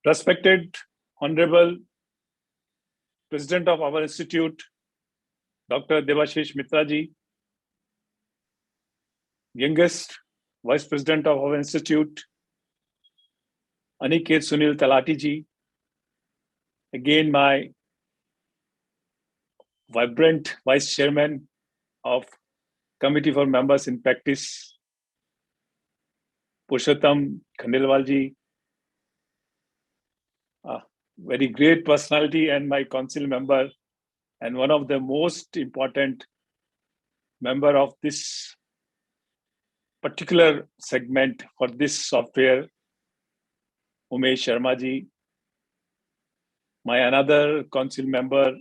Respected Honorable President of our institute, Dr. Devashish Mitra ji, youngest Vice President of our institute, Aniket Sunil Talati ji, again my vibrant Vice Chairman of Committee for Members in Practice, Purushottam Khandelwal ji, a very great personality and my council member and one of the most important member of this particular segment for this software, Umesh Sharma ji, my another council member,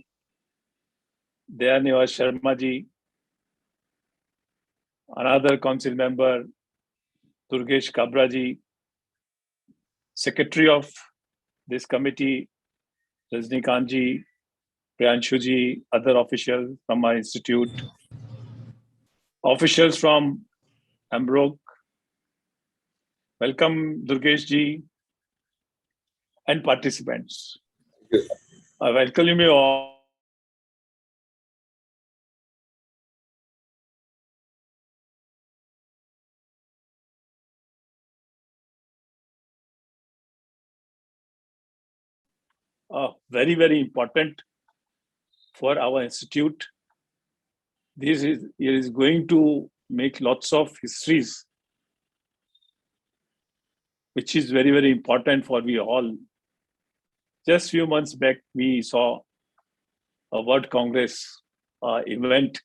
Dayanivas Sharma ji, another council member, Durgesh Kabra ji, secretary of this committee, Rajnikant ji, Priyanshu ji, other officials from my institute, officials from Ambrok. Welcome, Durgesh ji, and participants. I welcome you all. Very, very important for our institute. This is going to make lots of histories, which is very, very important for we all. Just few months back, we saw a World Congress event,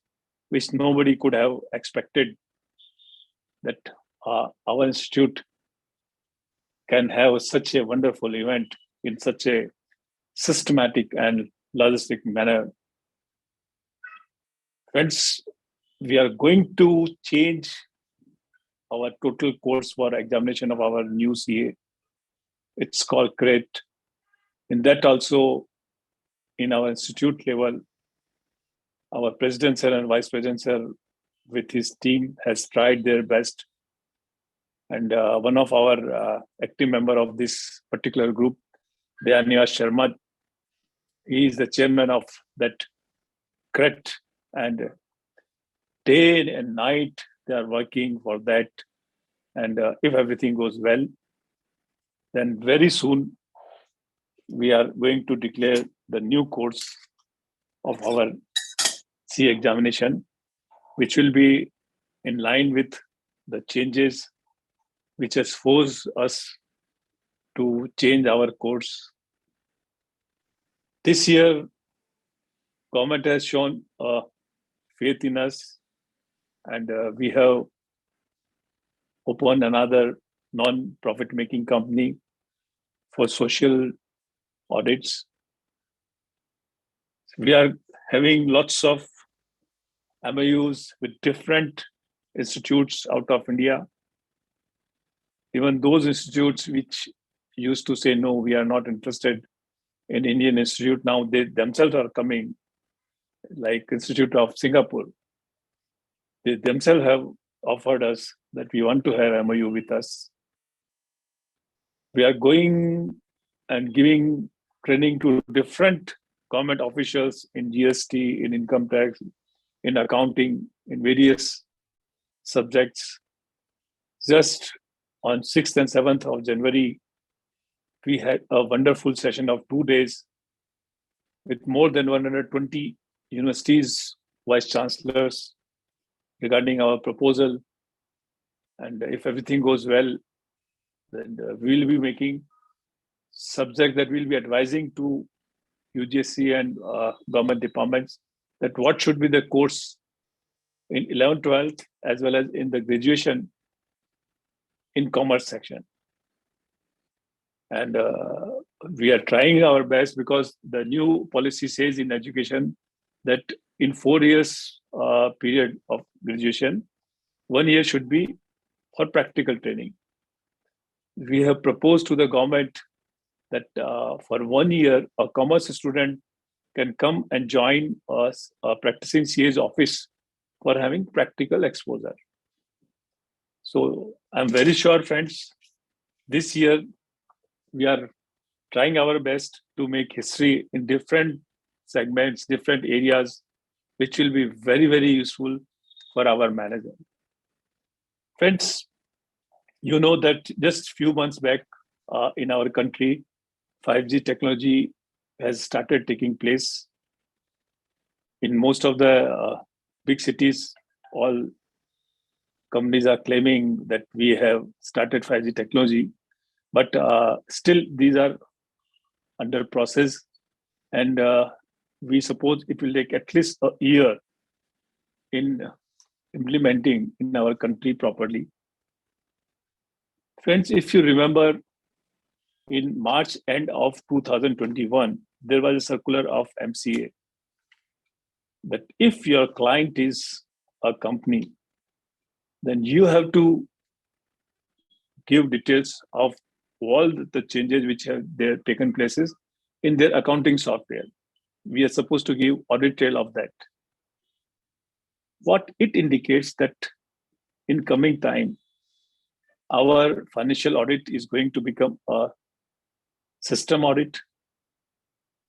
which nobody could have expected that our institute can have such a wonderful event in such a systematic and logistic manner. Friends, we are going to change our total course for examination of our new CA. It's called CREAT. In that also, in our institute level, our president sir and vice president sir with his team has tried their best. And one of our active member of this particular group, Dayanivas Sharma, he is the chairman of that CREAT, and day and night they are working for that. And if everything goes well, then very soon we are going to declare the new course of our C examination, which will be in line with the changes which has forced us to change our course. This year, government has shown faith in us, and we have opened another non-profit making company for social audits. We are having lots of MOUs with different institutes out of India. Even those institutes which used to say, no, we are not interested in Indian institute, now they themselves are coming, like Institute of Singapore. They themselves have offered us that we want to have MOU with us. We are going and giving training to different government officials in GST, in income tax, in accounting, in various subjects. Just on 6th and 7th of January, we had a wonderful session of 2 days with more than 120 universities, vice chancellors, regarding our proposal. And if everything goes well, then we will be making subject that we'll be advising to UGC and government departments that what should be the course in 11th, 12th, as well as in the graduation in commerce section. And we are trying our best because the new policy says in education that in 4 years period of graduation, 1 year should be for practical training. We have proposed to the government that for 1 year, a commerce student can come and join us practicing CA's office for having practical exposure. So I'm very sure, friends, This year, we are trying our best to make history in different segments, different areas, which will be very, very useful for our manager. Friends, you know that just few months back in our country, 5G technology has started taking place in most of the big cities. All companies are claiming that we have started 5G technology, but still these are under process, and we suppose it will take at least a year in implementing in our country properly. Friends, if you remember, in March end of 2021, there was a circular of MCA that if your client is a company, then you have to give details of all the changes which have there taken places in their accounting software. We are supposed to give audit trail of that. What it indicates that in coming time, our financial audit is going to become a system audit.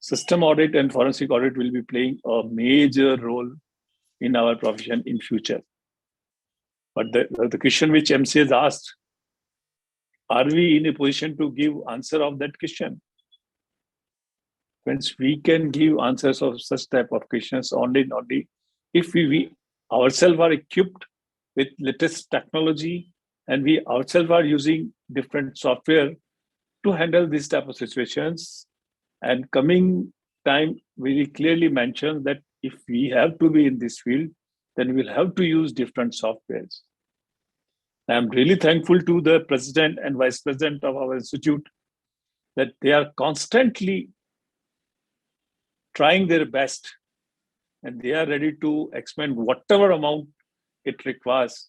System audit and forensic audit will be playing a major role in our profession in future. But the question which MC has asked, are we in a position to give answer of that question? Friends, we can give answers of such type of questions only if we ourselves are equipped with latest technology and we ourselves are using different software to handle these type of situations. And coming time very clearly mentioned that if we have to be in this field, then we'll have to use different softwares. I'm really thankful to the president and vice president of our institute that they are constantly trying their best and they are ready to expend whatever amount it requires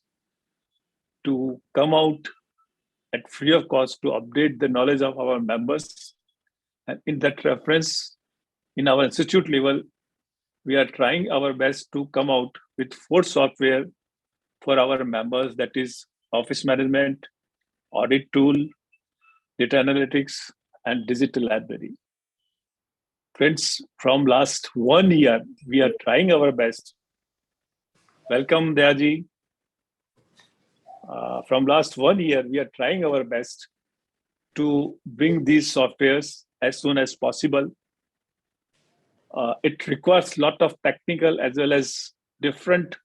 to come out at free of cost to update the knowledge of our members. And in that reference, in our institute level, we are trying our best to come out with 4 software for our members, that is office management, audit tool, data analytics, and digital library. Friends, from last 1 year, we are trying our best. Welcome, Dayaji. From last 1 year, we are trying our best to bring these softwares as soon as possible. It requires a lot of technical as well as different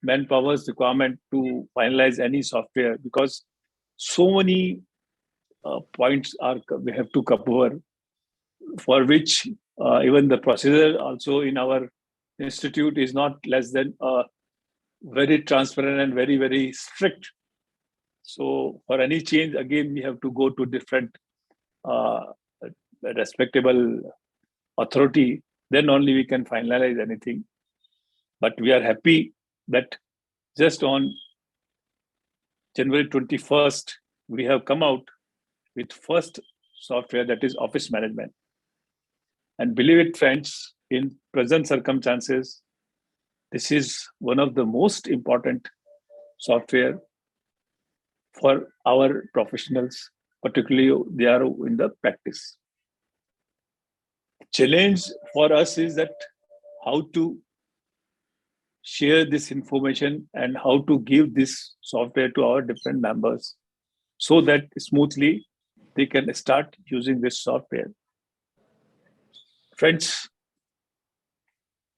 manpower's requirement to finalize any software because so many points we have to cover, for which even the procedure also in our institute is not less than very transparent and very, very strict. So for any change, again, we have to go to different respectable authority, then only we can finalize anything. But we are happy that just on January 21st, we have come out with first software, that is office management. And believe it, friends, in present circumstances, this is one of the most important software for our professionals, particularly they are in the practice. Challenge for us is that how to share this information and how to give this software to our different members so that smoothly they can start using this software. Friends,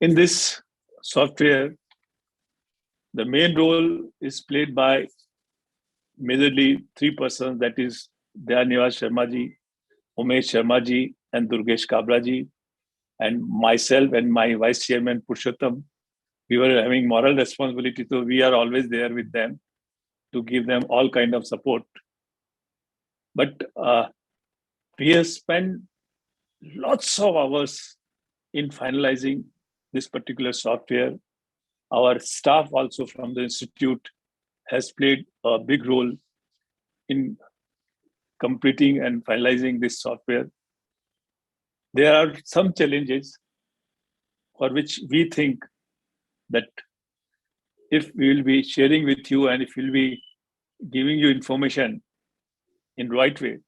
in this software, the main role is played by majorly 3 persons, that is Dayanivas Sharma ji, Umesh Sharma ji, and Durgesh Kabra ji, and myself and my vice chairman Purushottam. We were having moral responsibility, so we are always there with them to give them all kind of support. But we have spent lots of hours in finalizing this particular software. Our staff also from the institute has played a big role in completing and finalizing this software. There are some challenges for which we think that if we will be sharing with you and if we'll be giving you information, in right way.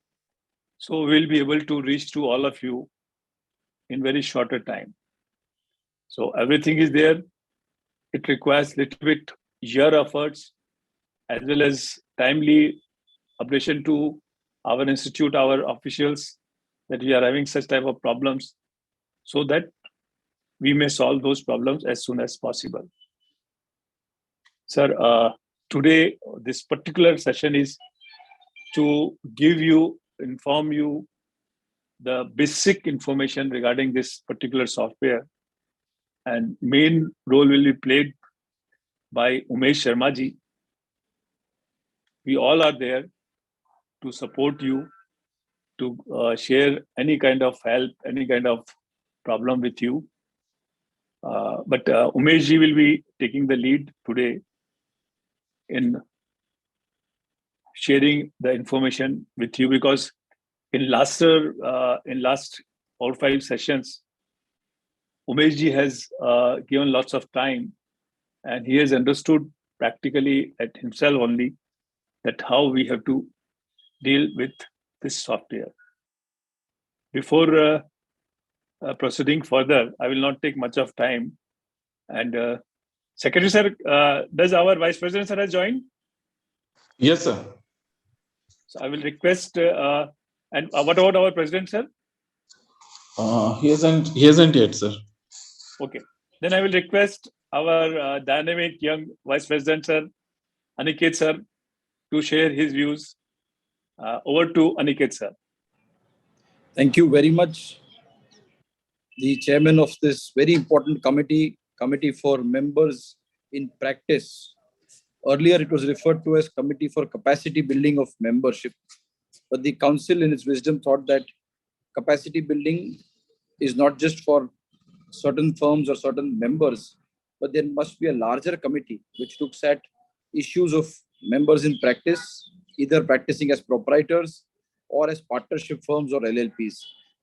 So we'll be able to reach to all of you in very shorter time. So everything is there. It requires little bit your efforts as well as timely updation to our institute, our officials, that we are having such type of problems, so that we may solve those problems as soon as possible. Sir, today this particular session is to inform you the basic information regarding this particular software, and main role will be played by Umesh Sharma ji. We all are there to support you, to share any kind of help, any kind of problem with you. But Umesh ji will be taking the lead today in sharing the information with you, because in last 4 or 5 sessions, Umesh ji has given lots of time, and he has understood practically at himself only that how we have to deal with this software. Before proceeding further, I will not take much of time. And Secretary sir, does our Vice President sir has joined? Yes, sir. So I will request. And what about our President sir? He hasn't yet, sir. Okay. Then I will request our dynamic young Vice President sir, Aniket sir, to share his views. Over to Aniket sir. Thank you very much. The chairman of this very important committee for members in practice. Earlier, it was referred to as Committee for Capacity Building of Membership. But the council, in its wisdom, thought that capacity building is not just for certain firms or certain members, but there must be a larger committee which looks at issues of members in practice, either practicing as proprietors or as partnership firms or LLPs.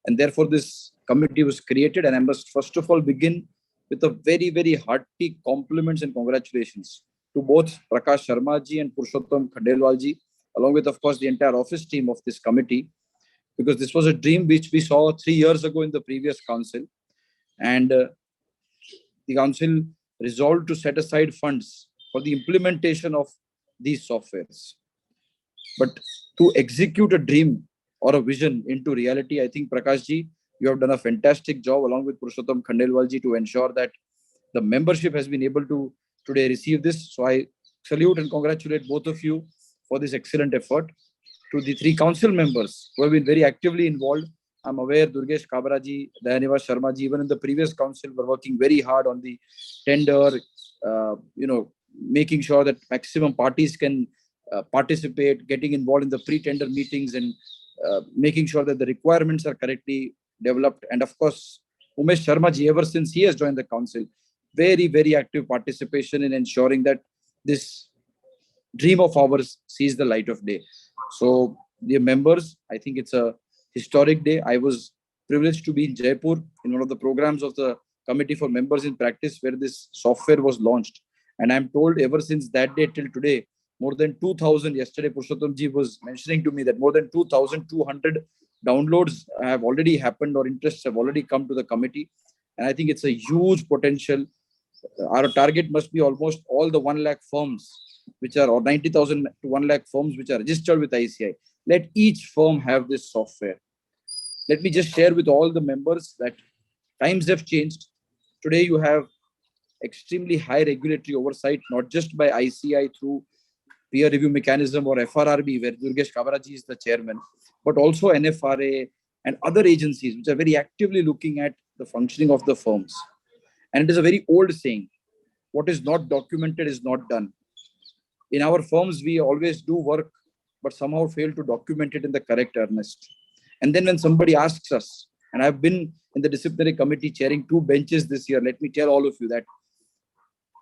And therefore, this committee was created. And I must first of all begin with a very, very hearty compliments and congratulations to both Prakash Sharma ji and Purushottam Khandelwal ji, along with, of course, the entire office team of this committee, because this was a dream which we saw 3 years ago in the previous council. And the council resolved to set aside funds for the implementation of these softwares. But to execute a dream or a vision into reality, I think, Prakash ji, you have done a fantastic job along with Purushottam Khandelwal ji to ensure that the membership has been able to today receive this. So I salute and congratulate both of you for this excellent effort. To the 3 council members who have been very actively involved, I'm aware Durgesh Kabaraji, Dayanivas Sharma ji, even in the previous council, were working very hard on the tender, making sure that maximum parties can participate, getting involved in the pre-tender meetings, and making sure that the requirements are correctly developed. And of course, Umesh Sharma ji, ever since he has joined the council, very, very active participation in ensuring that this dream of ours sees the light of day. So, dear members, I think it's a historic day. I was privileged to be in Jaipur in one of the programs of the Committee for Members in Practice, where this software was launched. And I'm told ever since that day till today, more than 2,000, yesterday Purushottam ji was mentioning to me that more than 2,200 downloads have already happened, or interests have already come to the committee. And I think it's a huge potential. Our target must be almost all the 1 lakh firms, which are, or 90,000 to 1 lakh firms which are registered with ICI. Let each firm have this software. Let me just share with all the members that times have changed. Today you have extremely high regulatory oversight, not just by ICI through peer review mechanism or FRRB, where Durgesh Kabaraji is the chairman, but also NFRA and other agencies which are very actively looking at the functioning of the firms. And it is a very old saying, what is not documented is not done. In our firms, we always do work, but somehow fail to document it in the correct earnest. And then when somebody asks us, and I've been in the disciplinary committee chairing 2 benches this year, let me tell all of you that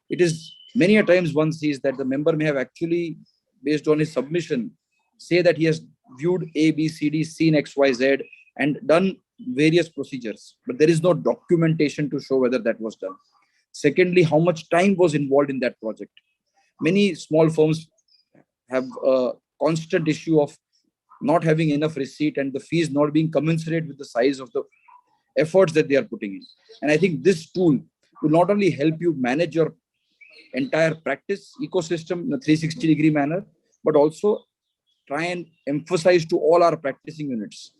it is many a times one sees that the member may have actually, based on his submission, say that he has viewed A, B, C, D, seen X, Y, Z, and done various procedures, but there is no documentation to show whether that was done. Secondly, how much time was involved in that project. Many small firms have a constant issue of not having enough receipt, and the fees not being commensurate with the size of the efforts that they are putting in. And I think this tool will not only help you manage your entire practice ecosystem in a 360-degree manner, but also try and emphasize to all our practicing units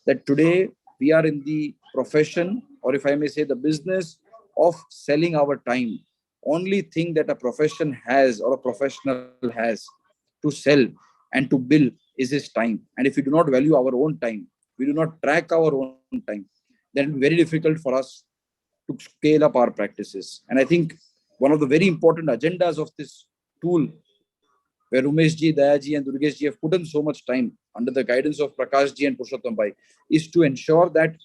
that today we are in the profession, or if I may say, the business of selling our time. Only thing that a profession has or a professional has to sell and to bill is his time. And if we do not value our own time, we do not track our own time, then it will be very difficult for us to scale up our practices. And I think one of the very important agendas of this tool, where Umesh ji, Daya ji, and Durgesh ji have put in so much time under the guidance of Prakash ji and Purushottam Bhai, is to ensure that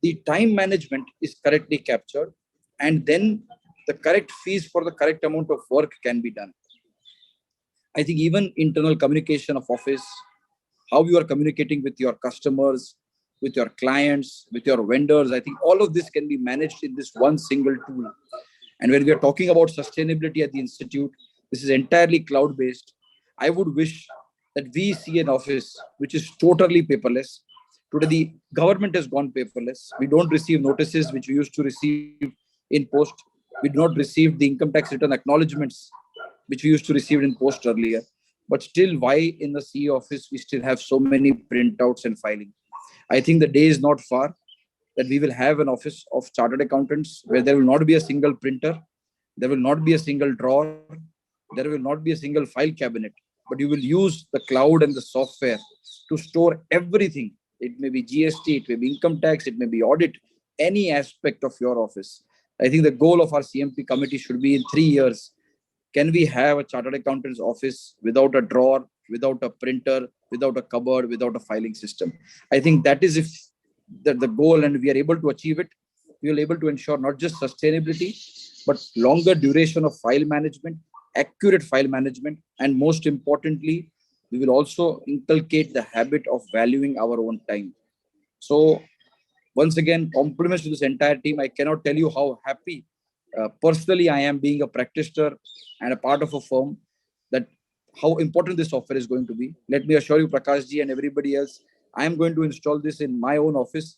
the time management is correctly captured, and then the correct fees for the correct amount of work can be done. I think even internal communication of office, how you are communicating with your customers, with your clients, with your vendors, I think all of this can be managed in this one single tool. And when we are talking about sustainability at the institute, this is entirely cloud based. I would wish that we see an office which is totally paperless. Today, the government has gone paperless. We don't receive notices which we used to receive in post. We do not receive the income tax return acknowledgements which we used to receive in post earlier. But still, why in the CE office we still have so many printouts and filing? I think the day is not far that we will have an office of chartered accountants where there will not be a single printer, there will not be a single drawer, there will not be a single file cabinet, but you will use the cloud and the software to store everything. It may be GST, it may be income tax, it may be audit, any aspect of your office. I think the goal of our CMP committee should be in 3 years. Can we have a chartered accountant's office without a drawer, without a printer, without a cupboard, without a filing system? I think that is if the goal, and we are able to achieve it, we will able to ensure not just sustainability, but longer duration of file management, accurate file management, and most importantly, we will also inculcate the habit of valuing our own time. So once again, compliments to this entire team. I cannot tell you how happy personally I am being a practitioner and a part of a firm, that how important this software is going to be. Let me assure you, Prakash ji and everybody else, I am going to install this in my own office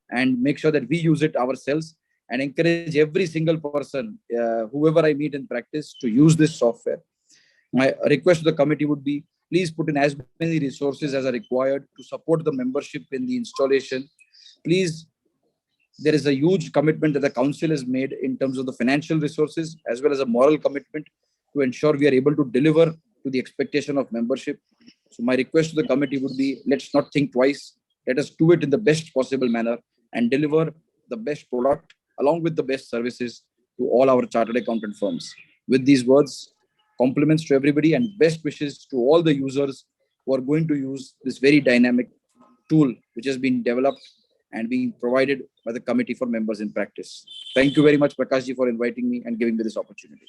and make sure that we use it ourselves, and encourage every single person, whoever I meet in practice, to use this software. My request to the committee would be, please put in as many resources as are required to support the membership in the installation. Please, there is a huge commitment that the council has made in terms of the financial resources as well as a moral commitment to ensure we are able to deliver to the expectation of membership. So my request to the committee would be, let's not think twice. Let us do it in the best possible manner and deliver the best product along with the best services to all our chartered accountant firms. With these words, compliments to everybody and best wishes to all the users who are going to use this very dynamic tool which has been developed and being provided by the committee for members in practice. Thank you very much, Prakash ji, for inviting me and giving me this opportunity.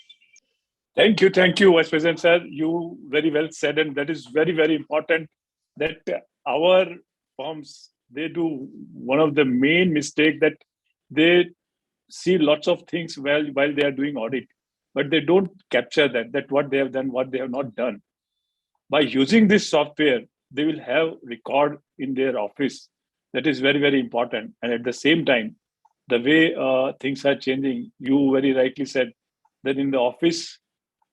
Thank you, Vice President sir. You very well said, and that is very, very important. That our firms, they do one of the main mistake that they see lots of things while they are doing audit, but they don't capture that what they have done, what they have not done. By using this software, they will have record in their office. That is very, very important. And at the same time, the way things are changing, you very rightly said that in the office,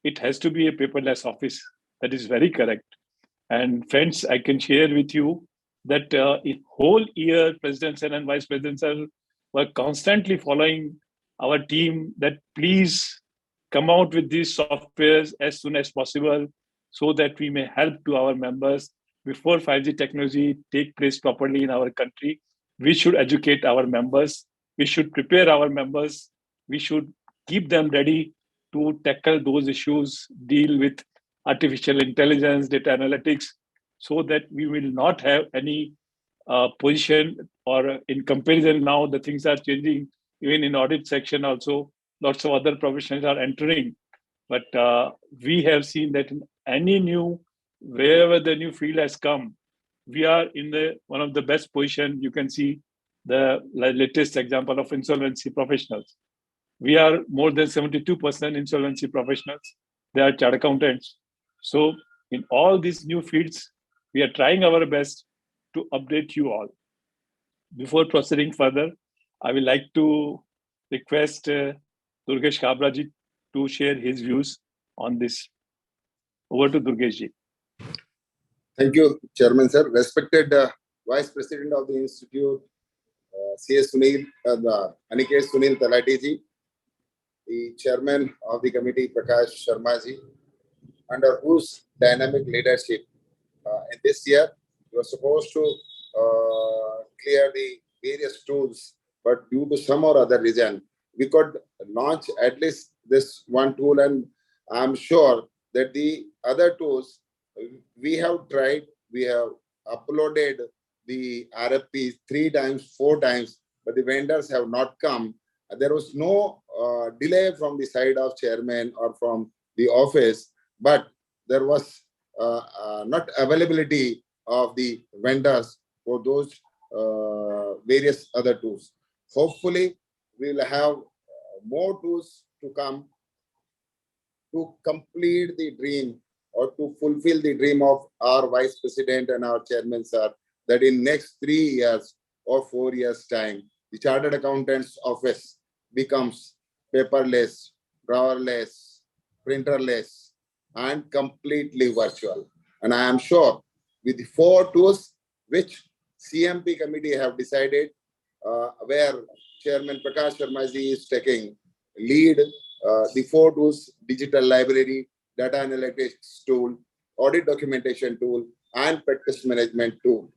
it has to be a paperless office. That is very correct. And friends, I can share with you that in whole year, President Sir and Vice President Sir were constantly following our team that please come out with these softwares as soon as possible so that we may help to our members before 5G technology take place properly in our country. We should educate our members. We should prepare our members. We should keep them ready to tackle those issues, deal with artificial intelligence, data analytics, so that we will not have any position, or in comparison now the things are changing. Even in audit section also, lots of other professionals are entering. But we have seen that in any new, wherever the new field has come, we are in the one of the best position. You can see the latest example of insolvency professionals. We are more than 72% insolvency professionals. They are chartered accountants. So in all these new fields, We are trying our best to update you all. Before proceeding further, I would like to request Durgesh Kabraji to share his views on this. Over to Durgesh ji. Thank you, Chairman sir. Respected Vice President of the Institute, CS Sunil, Aniket Sunil Talati ji, the Chairman of the Committee, Prakash Sharma ji, under whose dynamic leadership in this year we were supposed to clear the various tools, but due to some or other reason, we could launch at least this one tool, and I'm sure that the other tools we have tried, we have uploaded the RFPs 3 times, 4 times, but the vendors have not come. There was no delay from the side of chairman or from the office, but there was not availability of the vendors for those various other tools. Hopefully, we will have more tools to come to complete the dream or to fulfill the dream of our Vice President and our Chairman, sir, that in next 3 years or 4 years' time, the Chartered Accountant's Office becomes paperless, drawerless, printerless, and completely virtual. And I am sure with the 4 tools which CMP committee have decided, where Chairman Prakash Sharma ji is taking lead, the 4 tools: digital library, data analytics tool, audit documentation tool, and practice management tool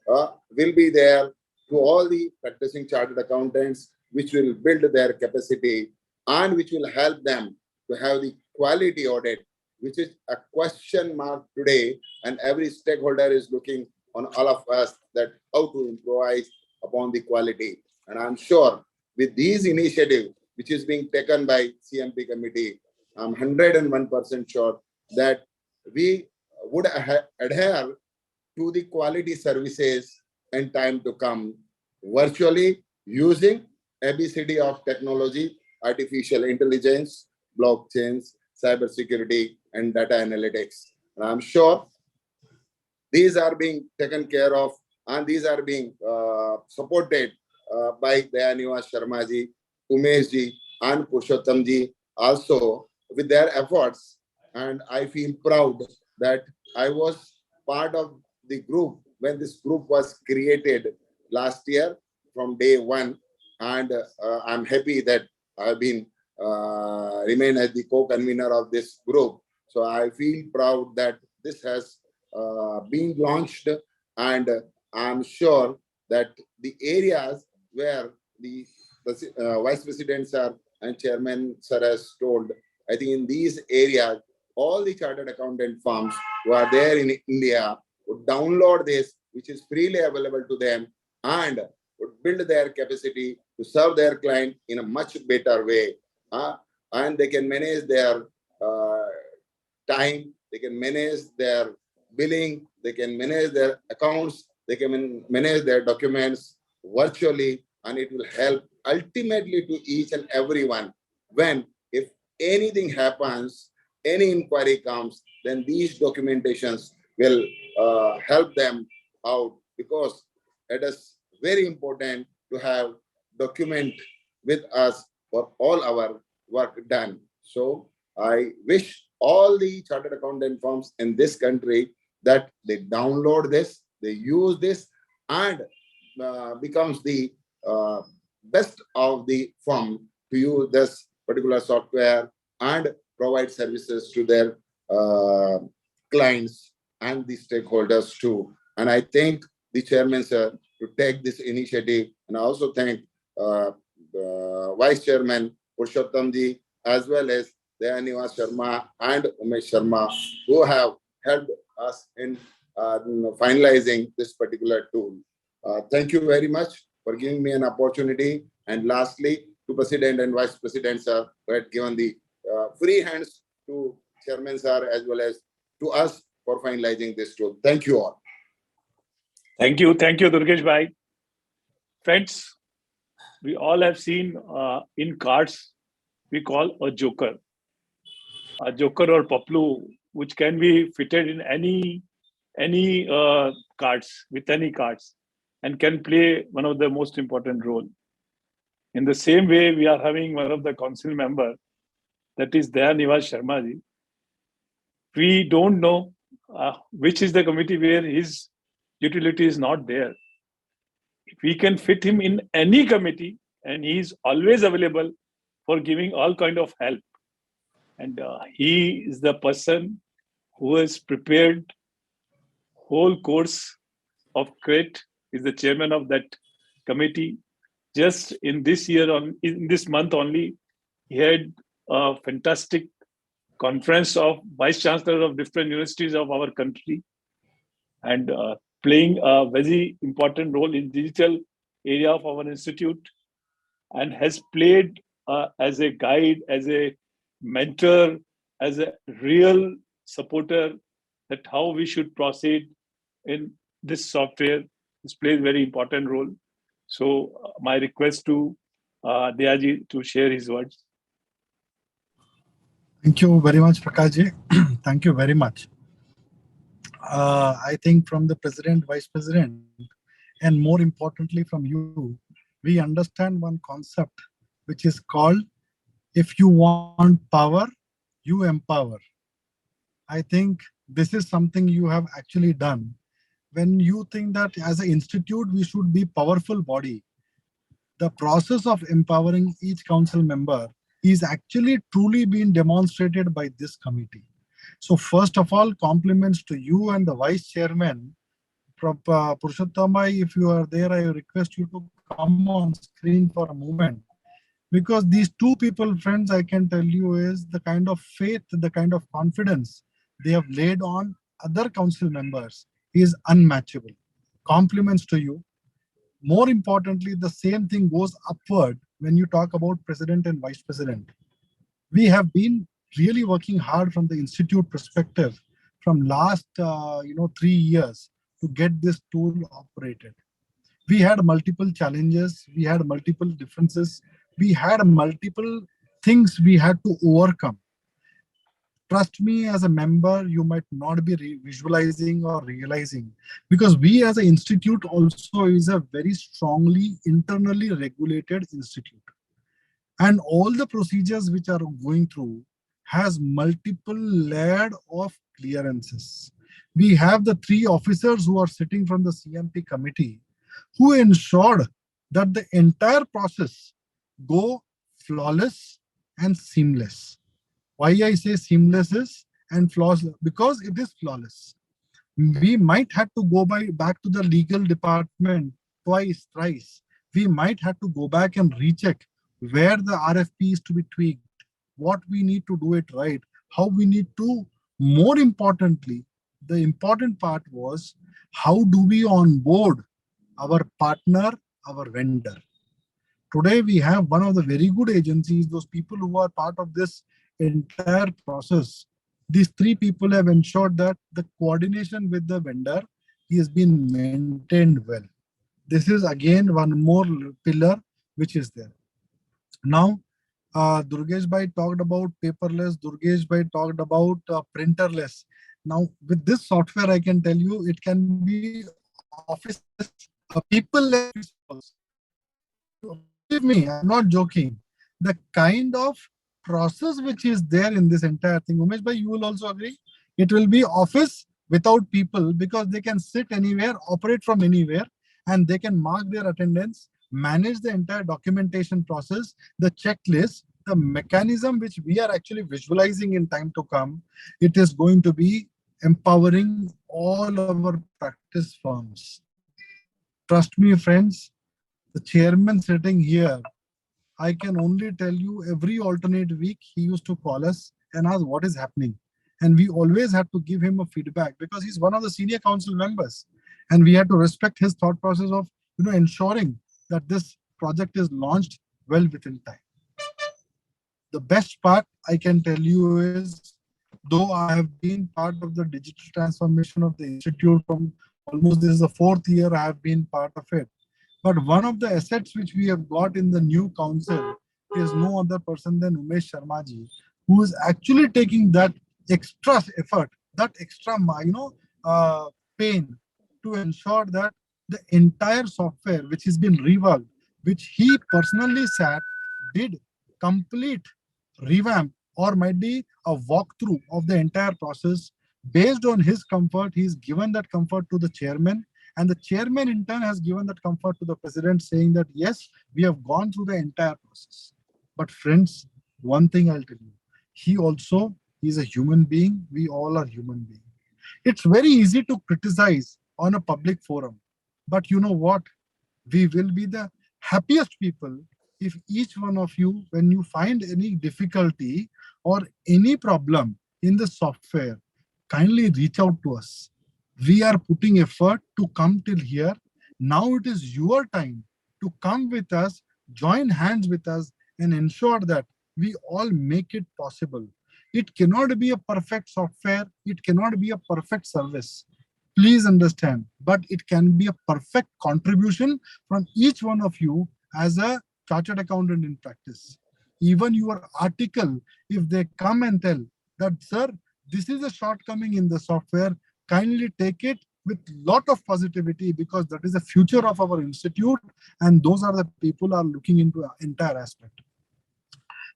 will be there to all the practicing chartered accountants, which will build their capacity and which will help them to have the quality audit, which is a question mark today, and every stakeholder is looking on all of us that how to improvise upon the quality. And I'm sure with these initiatives, which is being taken by CMP committee, I'm 101% sure that we would adhere to the quality services in time to come virtually using ABCD of technology, artificial intelligence, blockchains, cybersecurity, and data analytics. And I'm sure these are being taken care of and these are being supported by Dayaniva Sharma ji, Umesh ji, and Purushottam ji also with their efforts. And I feel proud that I was part of the group when this group was created last year from day 1. And I'm happy that I've been remain as the co-convener of this group. So I feel proud that this has been launched, and I'm sure that the areas where the vice president sir and chairman sir has told, I think in these areas, all the chartered accountant firms who are there in India would download this, which is freely available to them, and would build their capacity to serve their client in a much better way. And they can manage their time, they can manage their billing, they can manage their accounts, they can manage their documents virtually, and it will help ultimately to each and everyone. When if anything happens, any inquiry comes, then these documentations will help them out, because it is very important to have document with us for all our work done. So I wish all the chartered accountant firms in this country that they download this, they use this, and becomes the best of the firm to use this particular software and provide services to their clients and the stakeholders too. And I thank the chairman, sir, to take this initiative. And I also thank Vice Chairman Purushottam ji, as well as Dayaniva Sharma and Umesh Sharma, who have helped us in finalizing this particular tool. Thank you very much for giving me an opportunity. And lastly, to President and Vice President, sir, who had given the free hands to Chairman, sir, as well as to us for finalizing this tool. Thank you all. Thank you, Durgesh bhai. Friends, we all have seen in cards we call a joker or paplu, which can be fitted in any any cards, with any cards, and can play one of the most important role. In the same way, we are having one of the council member, that is Dayanivas Sharma ji. We don't know which is the committee where his utility is not there. If we can fit him in any committee, and he is always available for giving all kind of help. And he is the person who has prepared whole course of CRET, is the chairman of that committee. Just in this year, in this month only, he had a fantastic conference of vice chancellors of different universities of our country, and playing a very important role in digital area of our institute, and has played as a guide, as a mentor, as a real supporter, that how we should proceed in this software. This plays very important role. So my request to Diyaji to share his words. Thank you very much, Prakashji. Thank you very much. I think from the president, vice president, and more importantly from you, we understand one concept, which is called, if you want power, you empower. I think this is something you have actually done. When you think that as an institute, we should be powerful body, the process of empowering each council member is actually truly being demonstrated by this committee. So first of all, compliments to you and the vice chairman. Purushottamai, if you are there, I request you to come on screen for a moment. Because these two people, friends, I can tell you, is the kind of faith, the kind of confidence they have laid on other council members is unmatchable. Compliments to you. More importantly, the same thing goes upward when you talk about president and vice president. We have been really working hard from the institute perspective from last 3 years to get this tool operated. We had multiple challenges, we had multiple differences, we had multiple things we had to overcome. Trust me, as a member, you might not be visualizing or realizing, because we as an institute also is a very strongly internally regulated institute. And all the procedures which are going through has multiple layered of clearances. We have the 3 officers who are sitting from the CMP committee who ensured that the entire process go flawless and seamless. Why I say seamless is and flawless, because it is flawless. We might have to go back to the legal department twice, thrice. We might have to go back and recheck where the RFP is to be tweaked, what we need to do it right, how we need to, more importantly, the important part was how do we onboard our partner, our vendor. Today we have one of the very good agencies, those people who are part of this entire process. These 3 people have ensured that the coordination with the vendor has been maintained well. This is again one more pillar which is there. Now, Durgesh Bhai talked about paperless, Durgesh Bhai talked about printerless. Now, with this software, I can tell you it can be office, people. Believe me, I'm not joking. The kind of process which is there in this entire thing, Umesh Bhai, you will also agree, it will be office without people, because they can sit anywhere, operate from anywhere, and they can mark their attendance, manage the entire documentation process, the checklist, the mechanism which we are actually visualizing in time to come. It is going to be empowering all our practice firms. Trust me, friends, the chairman sitting here, I can only tell you every alternate week he used to call us and ask what is happening. And we always had to give him a feedback because he's one of the senior council members. And we had to respect his thought process of ensuring that this project is launched well within time. The best part I can tell you is, though I have been part of the digital transformation of the institute from almost, this is the 4th year I have been part of it. But one of the assets which we have got in the new council is no other person than Umesh Sharma ji, who is actually taking that extra effort, that extra, pain to ensure that the entire software which has been reworked, which he personally sat, did complete revamp or might be a walkthrough of the entire process. Based on his comfort, he's given that comfort to the chairman, and the chairman in turn has given that comfort to the president, saying that yes, we have gone through the entire process. But friends, one thing I'll tell you, he also is a human being. We all are human beings. It's very easy to criticize on a public forum, but you know what? We will be the happiest people if each one of you, when you find any difficulty or any problem in the software, kindly reach out to us. We are putting effort to come till here. Now it is your time to come with us, join hands with us, and ensure that we all make it possible. It cannot be a perfect software, it cannot be a perfect service. Please understand, but it can be a perfect contribution from each one of you as a chartered accountant in practice. Even your article, if they come and tell that, sir, this is a shortcoming in the software, kindly take it with lot of positivity, because that is the future of our institute, and those are the people are looking into the entire aspect.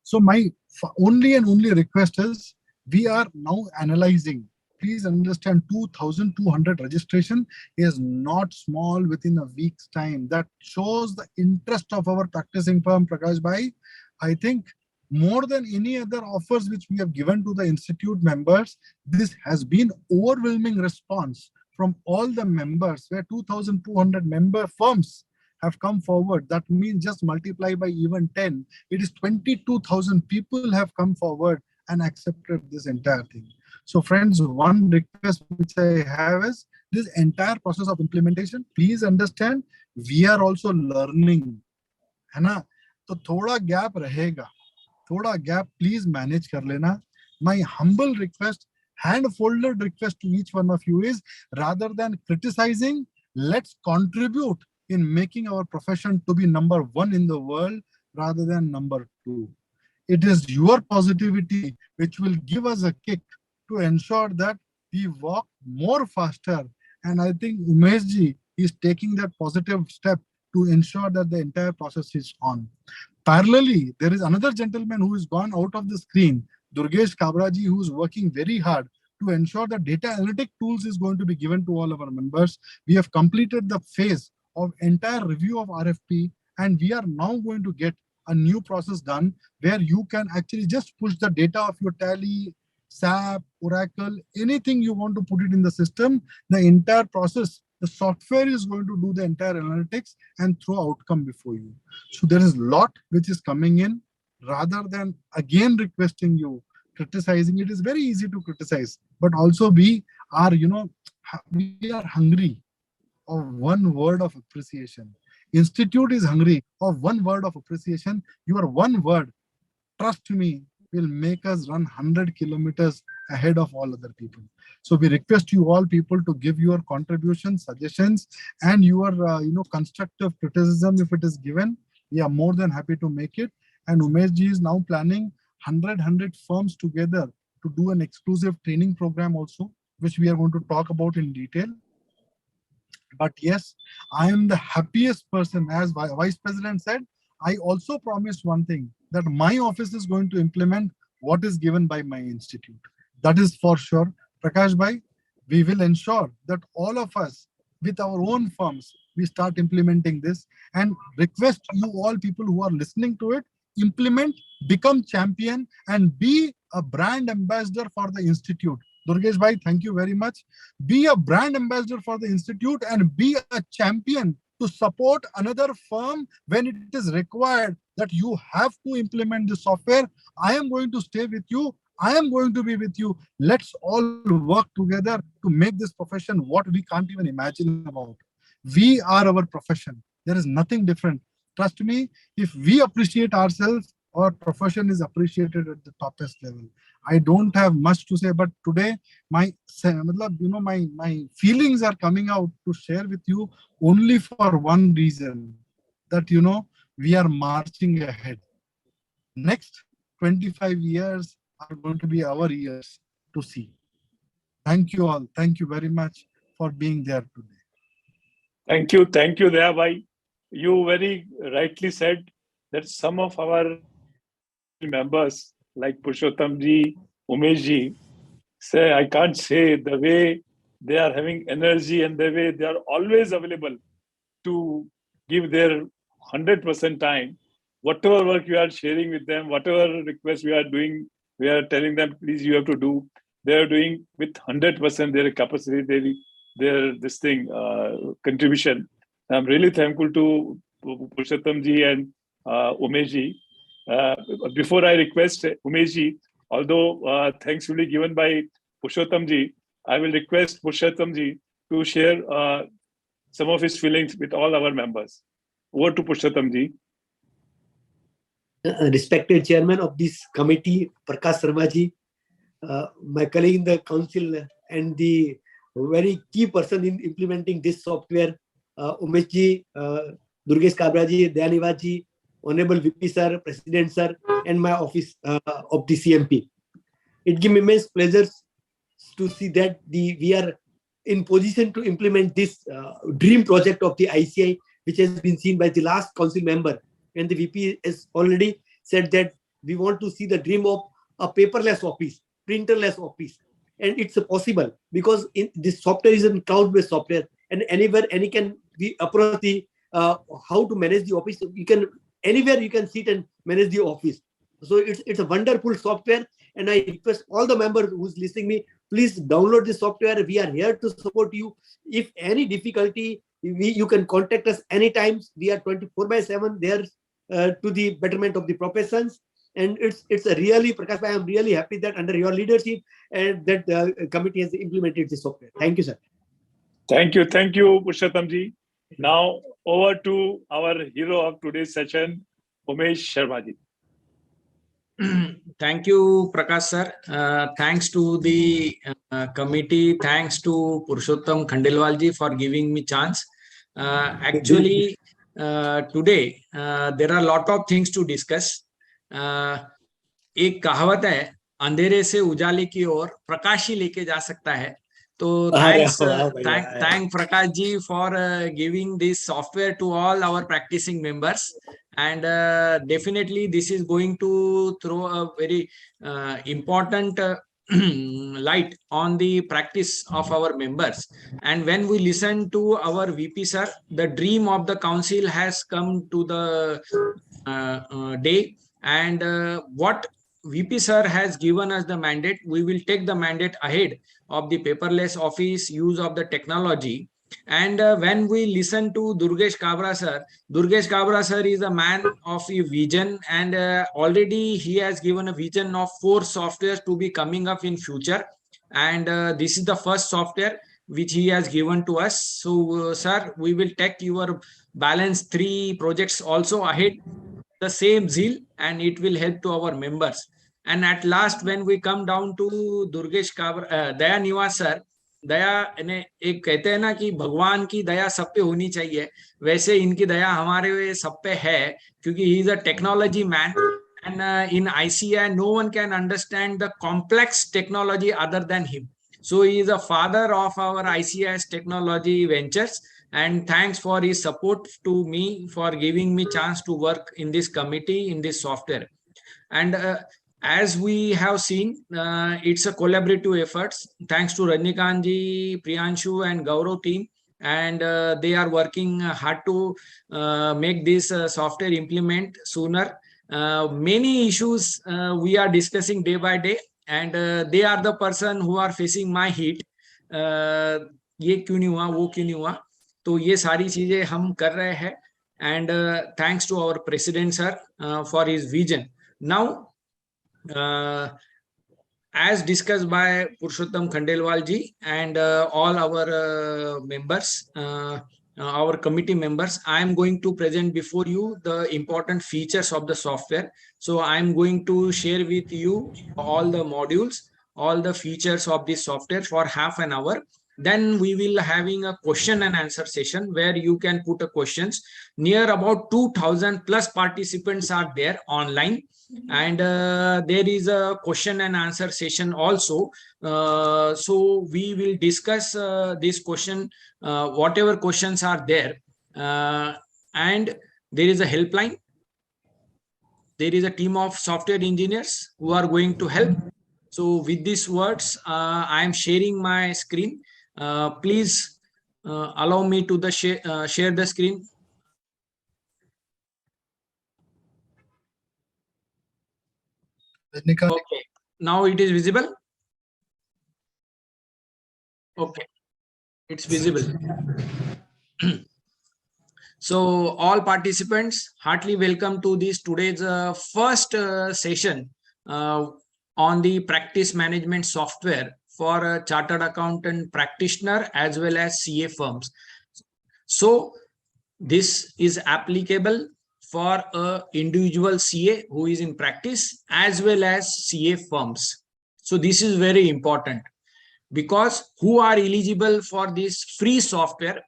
So my only and only request is, we are now analyzing. Please understand, 2,200 registration is not small within a week's time. That shows the interest of our practicing firm, Prakash Bhai. I think more than any other offers which we have given to the institute members, this has been overwhelming response from all the members, where 2,200 member firms have come forward. That means just multiply by even 10. It is 22,000 people have come forward and accepted this entire thing. So friends, one request which I have is, this entire process of implementation, please understand, we are also learning. है ना? तो थोड़ा gap रहेगा. थोड़ा gap please manage कर लेना. My humble request, hand-folded request to each one of you is, rather than criticizing, let's contribute in making our profession to be number one in the world rather than number two. It is your positivity which will give us a kick to ensure that we walk more faster. And I think Umesh ji is taking that positive step to ensure that the entire process is on. Parallelly, there is another gentleman who has gone out of the screen, Durgesh Kabraji, who is working very hard to ensure that data analytic tools is going to be given to all of our members. We have completed the phase of entire review of RFP, and we are now going to get a new process done where you can actually just push the data of your Tally, SAP, Oracle, anything you want to put it in the system. The entire process, the software is going to do the entire analytics and throw outcome before you. So there is a lot which is coming in. Rather than again requesting you, criticizing, it is very easy to criticize, but also we are, we are hungry of one word of appreciation. Institute is hungry of one word of appreciation. Your one word, trust me, will make us run 100 kilometers ahead of all other people. So we request you all people to give your contributions, suggestions, and your constructive criticism if it is given. We are more than happy to make it. And Umesh ji is now planning 100 firms together to do an exclusive training program also, which we are going to talk about in detail. But yes, I am the happiest person. As Vice President said, I also promised one thing, that my office is going to implement what is given by my institute. That is for sure. Prakash Bhai, we will ensure that all of us with our own firms, we start implementing this, and request you all people who are listening to it, implement, become champion, and be a brand ambassador for the institute. Durgesh Bhai, thank you very much. Be a brand ambassador for the institute and be a champion to support another firm when it is required that you have to implement the software. I am going to stay with you. I am going to be with you. Let's all work together to make this profession what we can't even imagine about. We are our profession. There is nothing different. Trust me, if we appreciate ourselves, our profession is appreciated at the toppest level. I don't have much to say, but today my feelings are coming out to share with you only for one reason, that we are marching ahead. Next 25 years are going to be our years to see. Thank you all. Thank you very much. for being there today. Thank you, Dayabai. You very rightly said that some of our members, like Purushottamji, Umeshji, say I can't say the way they are having energy and the way they are always available to give their 100% time. Whatever work you are sharing with them, whatever request we are doing, we are telling them, please, you have to do. They are doing with 100% their capacity, their this thing contribution. I'm really thankful to Purushottamji and Umeshji. Before I request Umeshji, although thanks will be given by Purushottamji, I will request Purushottamji to share some of his feelings with all our members. Over to Purushottamji. Respected chairman of this committee, Prakash Sharma-ji, my colleague in the council, and the very key person in implementing this software, Umesh-ji, Durgesh Kabra-ji, Dayaniwat-ji, Honorable VP sir, President sir, and my office of the CMP. It gives me immense pleasure to see that we are in position to implement this dream project of the ICI, which has been seen by the last council member. And the VP has already said that we want to see the dream of a paperless office, printerless office. And it's possible because this software is a cloud-based software, and anywhere, any can be approach the how to manage the office. You can anywhere you can sit and manage the office. So it's a wonderful software, and I request all the members who's listening me, please download the software. We are here to support you. If any difficulty, you can contact us anytime. We are 24/7 there to the betterment of the professions. And it's a really, Prakash, I am really happy that under your leadership and that the committee has implemented this software. Thank you, sir. Thank you, Purushottamji. Now over to our hero of today's session, Umesh Sharma-ji. Thank you, Prakash sir. Thanks to the committee. Thanks to Purushottam Khandelwalji for giving me chance. Actually, today there are a lot of things to discuss. एक कहावत है, अंधेरे से उजाले की ओर प्रकाश ही लेके जा सकता है. So thank Prakash ji for giving this software to all our practicing members, and definitely this is going to throw a very important light on the practice of our members. And when we listen to our VP sir, the dream of the council has come to the day, and what VP sir has given us the mandate, we will take the mandate ahead of the paperless office, use of the technology. And when we listen to Durgesh Kabra sir is a man of a vision, and already he has given a vision of 4 softwares to be coming up in future. And this is the first software which he has given to us. So sir, we will take your balance 3 projects also ahead, the same zeal, and it will help to our members. And at last, when we come down to Durgesh Kabra, Dayaniwat sir, दया ने एक कहते हैं ना कि भगवान की दया सब पे होनी चाहिए, वैसे इनकी दया हमारे सब पे है, क्योंकि he is a technology man, and in ICI no one can understand the complex technology other than him. So he is a father of our ICI's technology ventures, and thanks for his support to me for giving me chance to work in this committee in this software. And as we have seen, it's a collaborative efforts. Thanks to Rajnikant ji, Priyanshu and Gaurav team, and they are working hard to make this software implement sooner. Many issues we are discussing day by day, and they are the person who are facing my heat. ये क्यों नहीं हुआ, वो क्यों नहीं हुआ, तो ये सारी चीजें हम कर रहे हैं. And thanks to our president sir for his vision. Now, as discussed by Purushottam Khandelwal ji and all our members, our committee members, I am going to present before you the important features of the software. So I am going to share with you all the modules, all the features of this software for half an hour. Then we will having a question and answer session where you can put a questions. Near about 2000 plus participants are there online, and there is a question and answer session also. So we will discuss this question, whatever questions are there, and there is a helpline. There is a team of software engineers who are going to help. So with these words, I am sharing my screen. Please allow me to share the screen. Okay, now it is visible. Okay, it's visible. So all participants, heartily welcome to this today's first session on the practice management software for a chartered accountant practitioner as well as CA firms. So this is applicable for a individual CA who is in practice as well as CA firms. So this is very important, because who are eligible for this free software?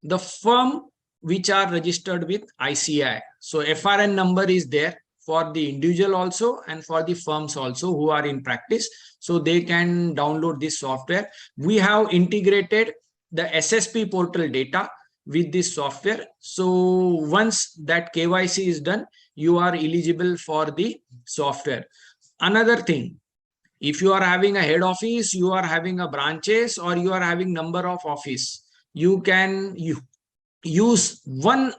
The firm which are registered with ICAI. So FRN number is there for the individual also and for the firms also who are in practice. So they can download this software. We have integrated the SSP portal data with this software. So once that KYC is done, you are eligible for the software. Another thing, if you are having a head office, you are having a branches, or you are having number of office, you can use one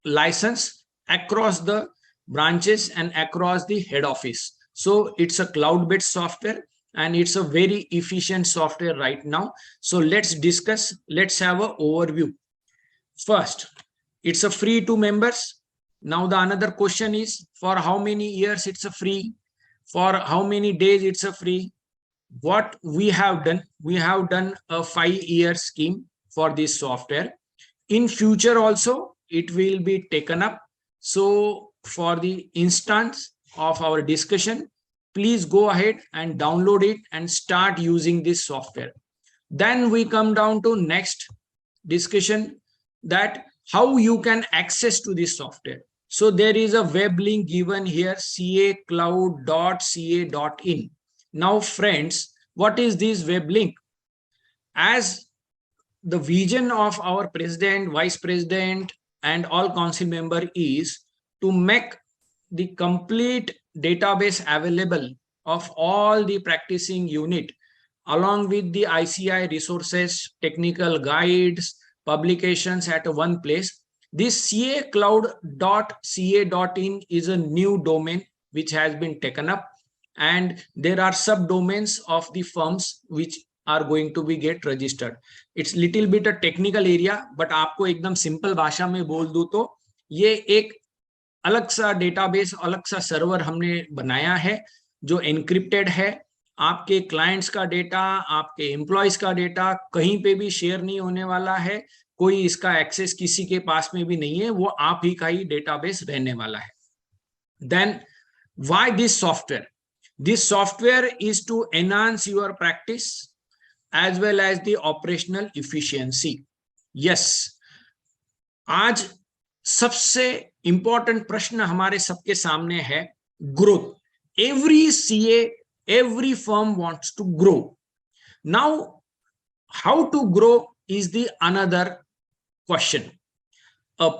license across the branches and across the head office. So it's a cloud-based software and it's a very efficient software right now. So let's discuss, let's have an overview. First, it's a free to members. Now the another question is, for how many years it's a free? For how many days it's a free? What we have done a 5-year scheme for this software. In future also, it will be taken up. So for the instance of our discussion, please go ahead and download it and start using this software. Then we come down to next discussion, that how you can access to this software. So there is a web link given here, cacloud.ca.in. Now friends, what is this web link? As the vision of our president, vice president, and all council member is to make the complete database available of all the practicing unit, along with the ICAI resources, technical guides, publications at one place. This cacloud.ca.in is a new domain which has been taken up, and there are subdomains of the firms which are going to be get registered. It's little bit a technical area, but आपको एकदम simple भाषा में बोल दूं तो ये एक अलग सा डेटाबेस, अलग सा सर्वर हमने बनाया है जो एनक्रिप्टेड है. आपके क्लाइंट्स का डेटा, आपके एम्प्लॉयज का डेटा कहीं पे भी शेयर नहीं होने वाला है. कोई इसका एक्सेस किसी के पास में भी नहीं है, वो आप ही का ही डेटाबेस रहने वाला है. Then why this software? This software is to enhance your practice as well as the operational efficiency. Yes, आज सबसे इंपॉर्टेंट प्रश्न हमारे सबके सामने है growth. Every CA, every firm wants to grow. Now, how to grow is the another question. A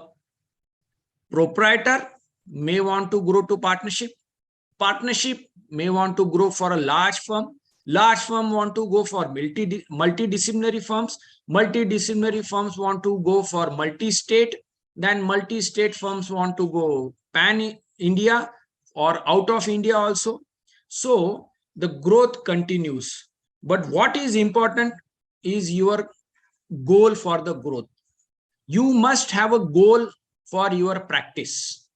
proprietor may want to grow to partnership. Partnership may want to grow for a large firm. Large firm want to go for multidisciplinary firms. Multidisciplinary firms want to go for multi-state. Then multi-state firms want to go pan-India or out of India also. So the growth continues. But what is important is your goal for the growth. You must have a goal for your practice.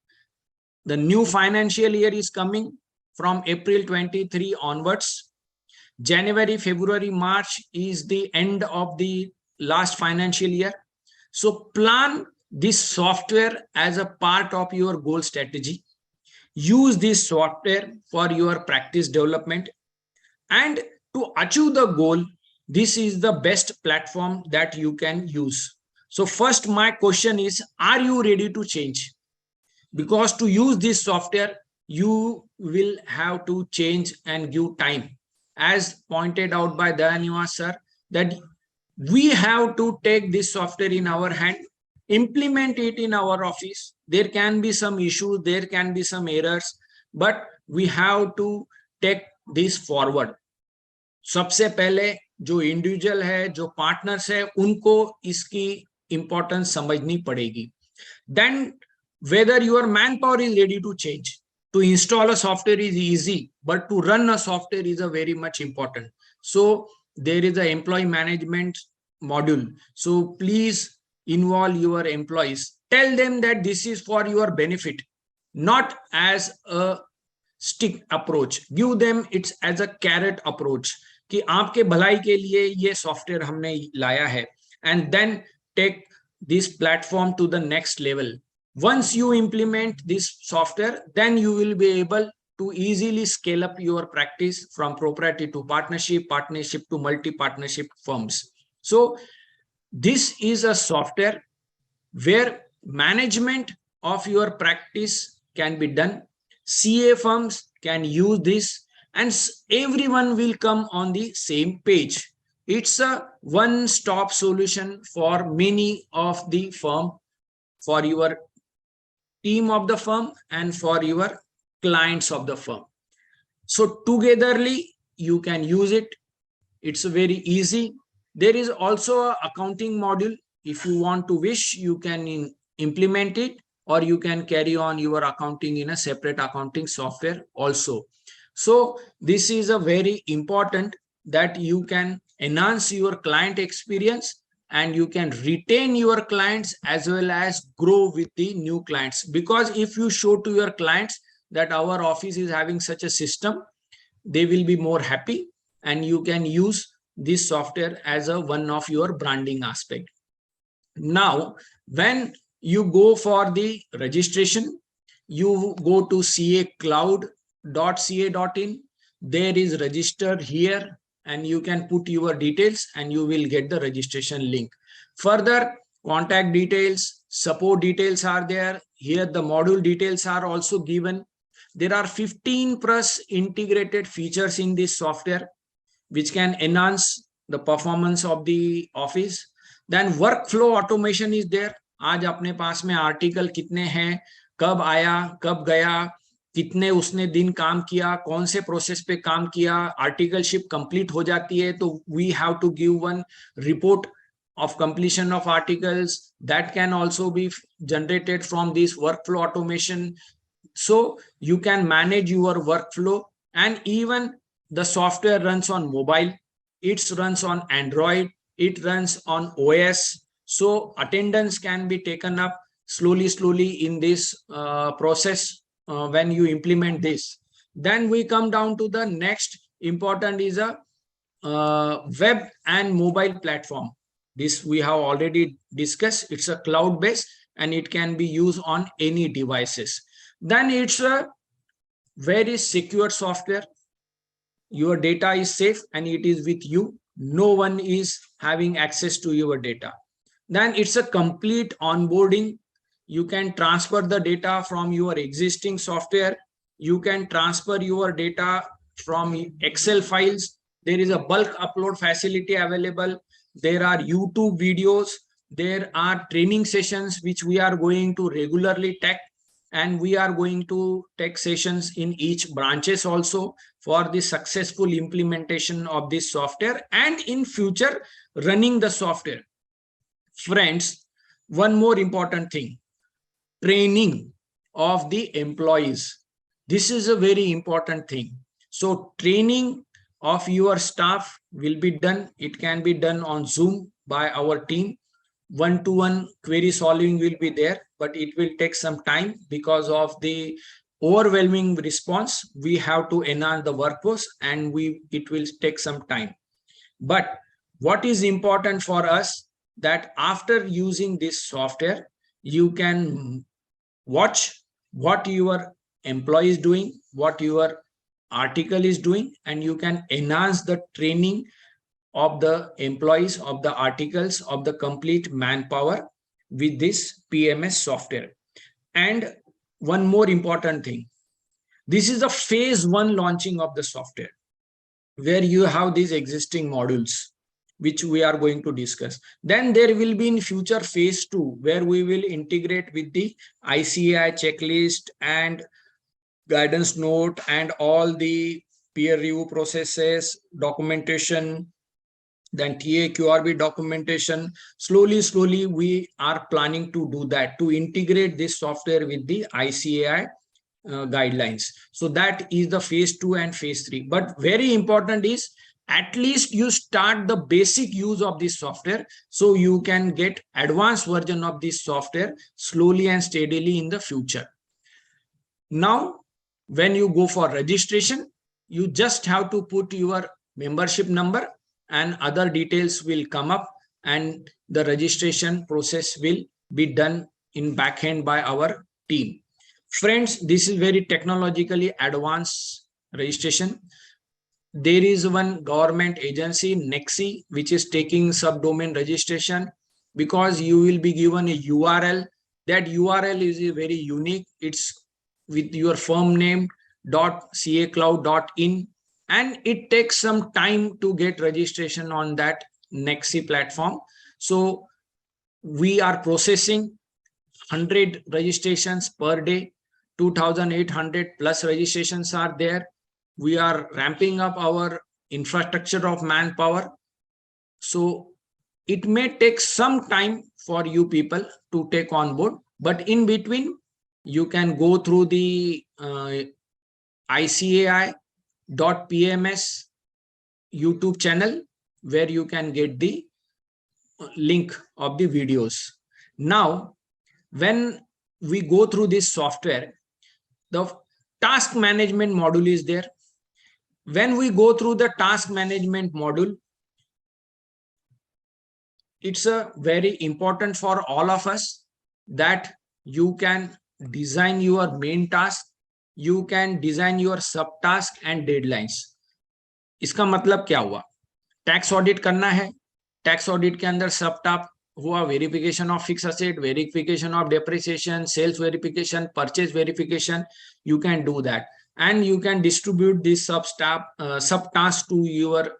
The new financial year is coming from April 23 onwards. January, February, March is the end of the last financial year. So plan this software as a part of your goal strategy. Use this software for your practice development. And to achieve the goal, this is the best platform that you can use. So first, my question is, are you ready to change? Because to use this software, you will have to change and give time. As pointed out by Dayaniwas sir, that we have to take this software in our hand, implement it in our office. There can be some issues, there can be some errors, but we have to take this forward. सबसे पहले जो individual है, जो partners है, उनको इसकी importance समझनी पड़ेगी. Then whether your manpower is ready to change. To install a software is easy, but to run a software is a very much important. So there is an employee management module. So please involve your employees. Tell them that this is for your benefit, not as a stick approach. Give them it as a carrot approach. कि आपके भलाई के लिए ये software हमने लाया है. And then take this platform to the next level. Once you implement this software, then you will be able to easily scale up your practice from proprietary to partnership, partnership to multi-partnership firms. So this is a software where management of your practice can be done. CA firms can use this and everyone will come on the same page. It's a one-stop solution for many of the firm, for your team of the firm and for your clients of the firm. So togetherly, you can use it. It's very easy. There is also an accounting module. If you want to wish, you can implement it, or you can carry on your accounting in a separate accounting software also. So this is a very important that you can enhance your client experience and you can retain your clients as well as grow with the new clients. Because if you show to your clients that our office is having such a system, they will be more happy and you can use this software as a one of your branding aspect. Now, when you go for the registration, you go to cacloud.ca.in. There is register here and you can put your details and you will get the registration link. Further, contact details, support details are there. Here the module details are also given. There are 15 plus integrated features in this software which can enhance the performance of the office. Then workflow automation is there. आज अपने पास में article कितने हैं, कब आया, कब गया, कितने उसने दिन काम किया, कौन से प्रोसेस पे काम किया, आर्टिकलशिप कंप्लीट हो जाती है तो we have to give one report of completion of articles that can also be generated from this workflow automation. So you can manage your workflow, and even the software runs on mobile, it runs on Android, it runs on OS. So attendance can be taken up slowly in this process when you implement this. Then we come down to the next important is a web and mobile platform. This we have already discussed. It's a cloud based and it can be used on any devices. Then it's a very secure software. Your data is safe and it is with you. No one is having access to your data. Then it's a complete onboarding. You can transfer the data from your existing software. You can transfer your data from Excel files. There is a bulk upload facility available. There are YouTube videos. There are training sessions which we are going to regularly take, and we are going to take sessions in each branches also for the successful implementation of this software and in future running the software. Friends, one more important thing, training of the employees. This is a very important thing. So training of your staff will be done. It can be done on Zoom by our team. One-to-one query solving will be there, but it will take some time because of the overwhelming response. We have to enhance the workforce and it will take some time. But what is important for us, that after using this software, you can watch what your employee is doing, what your article is doing, and you can enhance the training of the employees, of the articles, of the complete manpower with this PMS software. And one more important thing, this is the phase 1 launching of the software, where you have these existing modules, which we are going to discuss. Then there will be in future phase 2, where we will integrate with the ICAI checklist and guidance note and all the peer review processes, documentation, then TAQRB documentation. Slowly, we are planning to do that, to integrate this software with the ICAI guidelines. So that is the phase 2 and phase 3. But very important is, at least you start the basic use of this software, so you can get advanced version of this software slowly and steadily in the future. Now, when you go for registration, you just have to put your membership number and other details will come up, and the registration process will be done in backend by our team. Friends, this is very technologically advanced registration. There is one government agency, NEXI, which is taking subdomain registration, because you will be given a URL. That URL is very unique. It's with your firm name .cacloud.in, and it takes some time to get registration on that NEXI platform. So we are processing 100 registrations per day, 2,800 plus registrations are there. We are ramping up our infrastructure of manpower. So it may take some time for you people to take on board, but in between, you can go through the ICAI.pms YouTube channel, where you can get the link of the videos. Now, when we go through this software, the task management module is there. When we go through the task management module, it's a very important for all of us that you can design your main task, you can design your subtask and deadlines. इसका मतलब क्या हुआ? Tax audit करना है, tax audit के अंदर subtask हुआ verification of fix asset, verification of depreciation, sales verification, purchase verification. You can do that, and you can distribute this subtask to your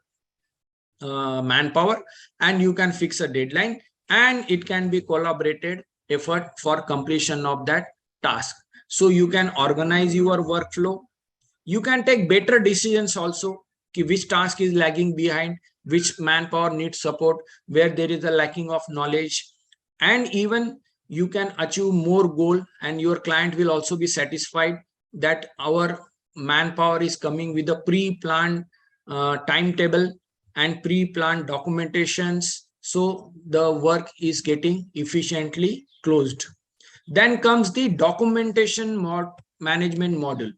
manpower, and you can fix a deadline, and it can be collaborated effort for completion of that task. So you can organize your workflow. You can take better decisions also, which task is lagging behind, which manpower needs support, where there is a lacking of knowledge, and even you can achieve more goal, and your client will also be satisfied that our manpower is coming with a pre-planned timetable and pre-planned documentations, so the work is getting efficiently closed. Then comes the documentation management module.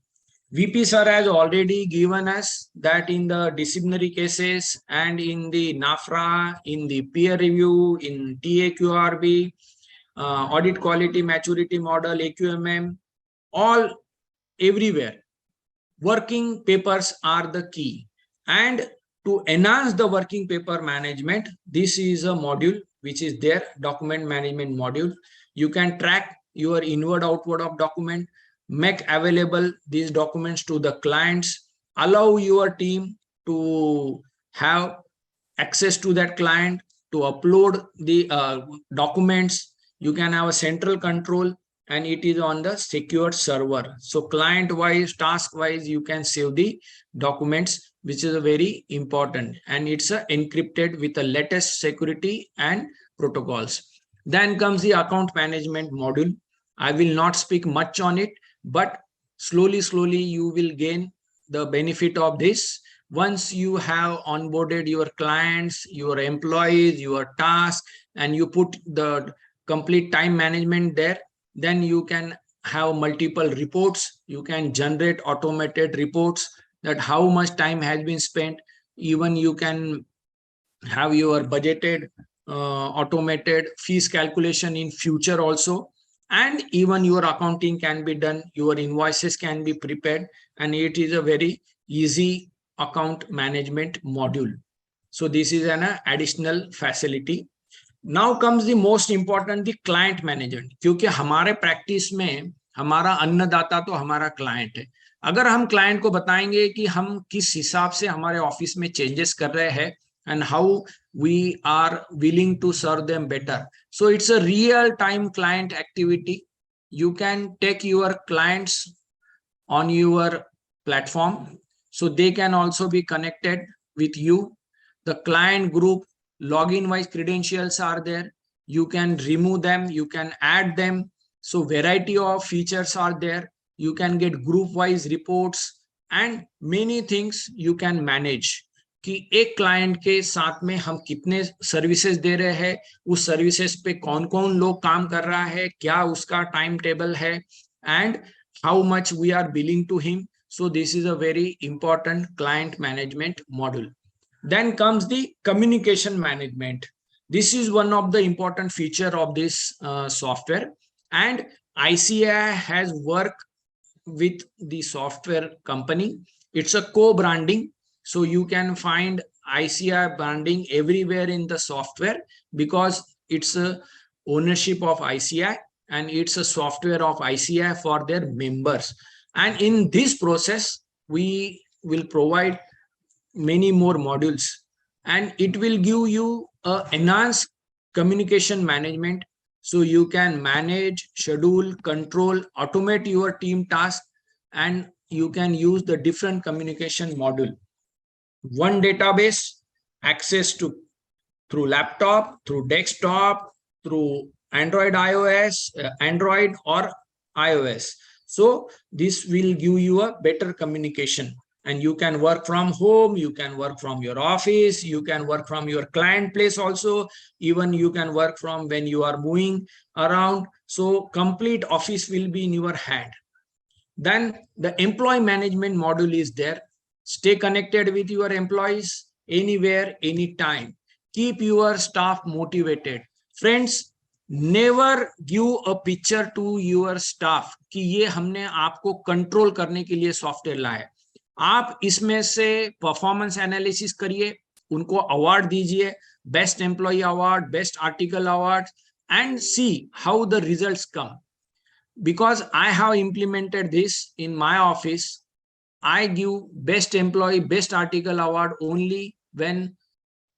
VP sir has already given us that in the disciplinary cases and in the NAFRA, in the peer review, in TAQRB, audit quality maturity model, AQMM, all everywhere, working papers are the key. And to enhance the working paper management, this is a module which is there, document management module. You can track your inward outward of document, make available these documents to the clients, allow your team to have access to that client, to upload the documents. You can have a central control, and it is on the secure server. So client wise, task wise, you can save the documents, which is a very important, and it's encrypted with the latest security and protocols. Then comes the account management module. I will not speak much on it, but slowly you will gain the benefit of this. Once you have onboarded your clients, your employees, your tasks, and you put the complete time management there, then you can have multiple reports. You can generate automated reports that how much time has been spent. Even you can have your budgeted automated fees calculation in future also, and even your accounting can be done, your invoices can be prepared, and it is a very easy account management module. So this is an additional facility. Now comes the most important, the client management. क्योंकि हमारे practice में हमारा अन्नदाता तो हमारा client है. अगर हम क्लाइंट को बताएंगे कि हम किस हिसाब से हमारे ऑफिस में चेंजेस कर रहे हैं and how we are willing to serve them better. So it's a real time client activity. You can take your clients on your platform, so they can also be connected with you. The client group login wise credentials are there. You can remove them, you can add them. So variety of features are there. You can get group wise reports and many things you can manage. कि एक client के साथ में हम कितने services दे रहे हैं, उस सर्विसेज पे कौन कौन लोग काम कर रहा है, क्या उसका टाइम टेबल है, and how much we are billing to him. So this is a very important client management module. Then comes the communication management. This is one of the important feature of this software, and ICI has worked with the software company. It's a co-branding. So you can find ICI branding everywhere in the software because it's a ownership of ICI and it's a software of ICI for their members. And in this process, we will provide many more modules and it will give you a enhanced communication management. So you can manage, schedule, control, automate your team tasks, and you can use the different communication module. One database, access to through laptop, through desktop, through Android, iOS, Android or iOS. So this will give you a better communication, and you can work from home, you can work from your office, you can work from your client place also, even you can work from when you are moving around. So complete office will be in your hand. Then the employee management module is there. Stay connected with your employees anywhere, anytime. Keep your staff motivated. Friends, never give a picture to your staff कि ये हमने आपको control करने के लिए software लाया है. आप इसमें से परफॉर्मेंस एनालिसिस करिए, उनको अवार्ड दीजिए, best employ award, best article award, and see how the results come. Because I have implemented this in my office, I give best employee, best article award only when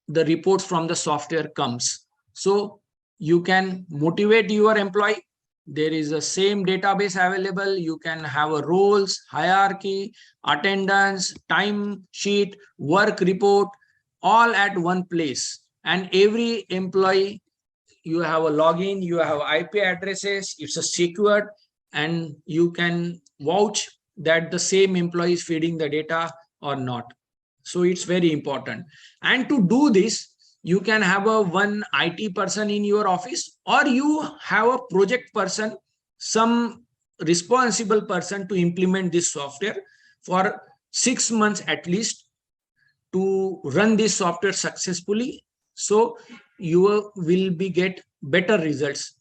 the reports from the software comes. So you can motivate your employee. There is a same database available. You can have a roles, hierarchy, attendance, time sheet, work report, all at one place. And every employee, you have a login, you have IP addresses, it's a secured, and you can vouch that the same employee is feeding the data or not. So it's very important. And to do this, you can have a one IT person in your office, or you have a project person, some responsible person to implement this software for 6 months at least to run this software successfully. So you will be get better results.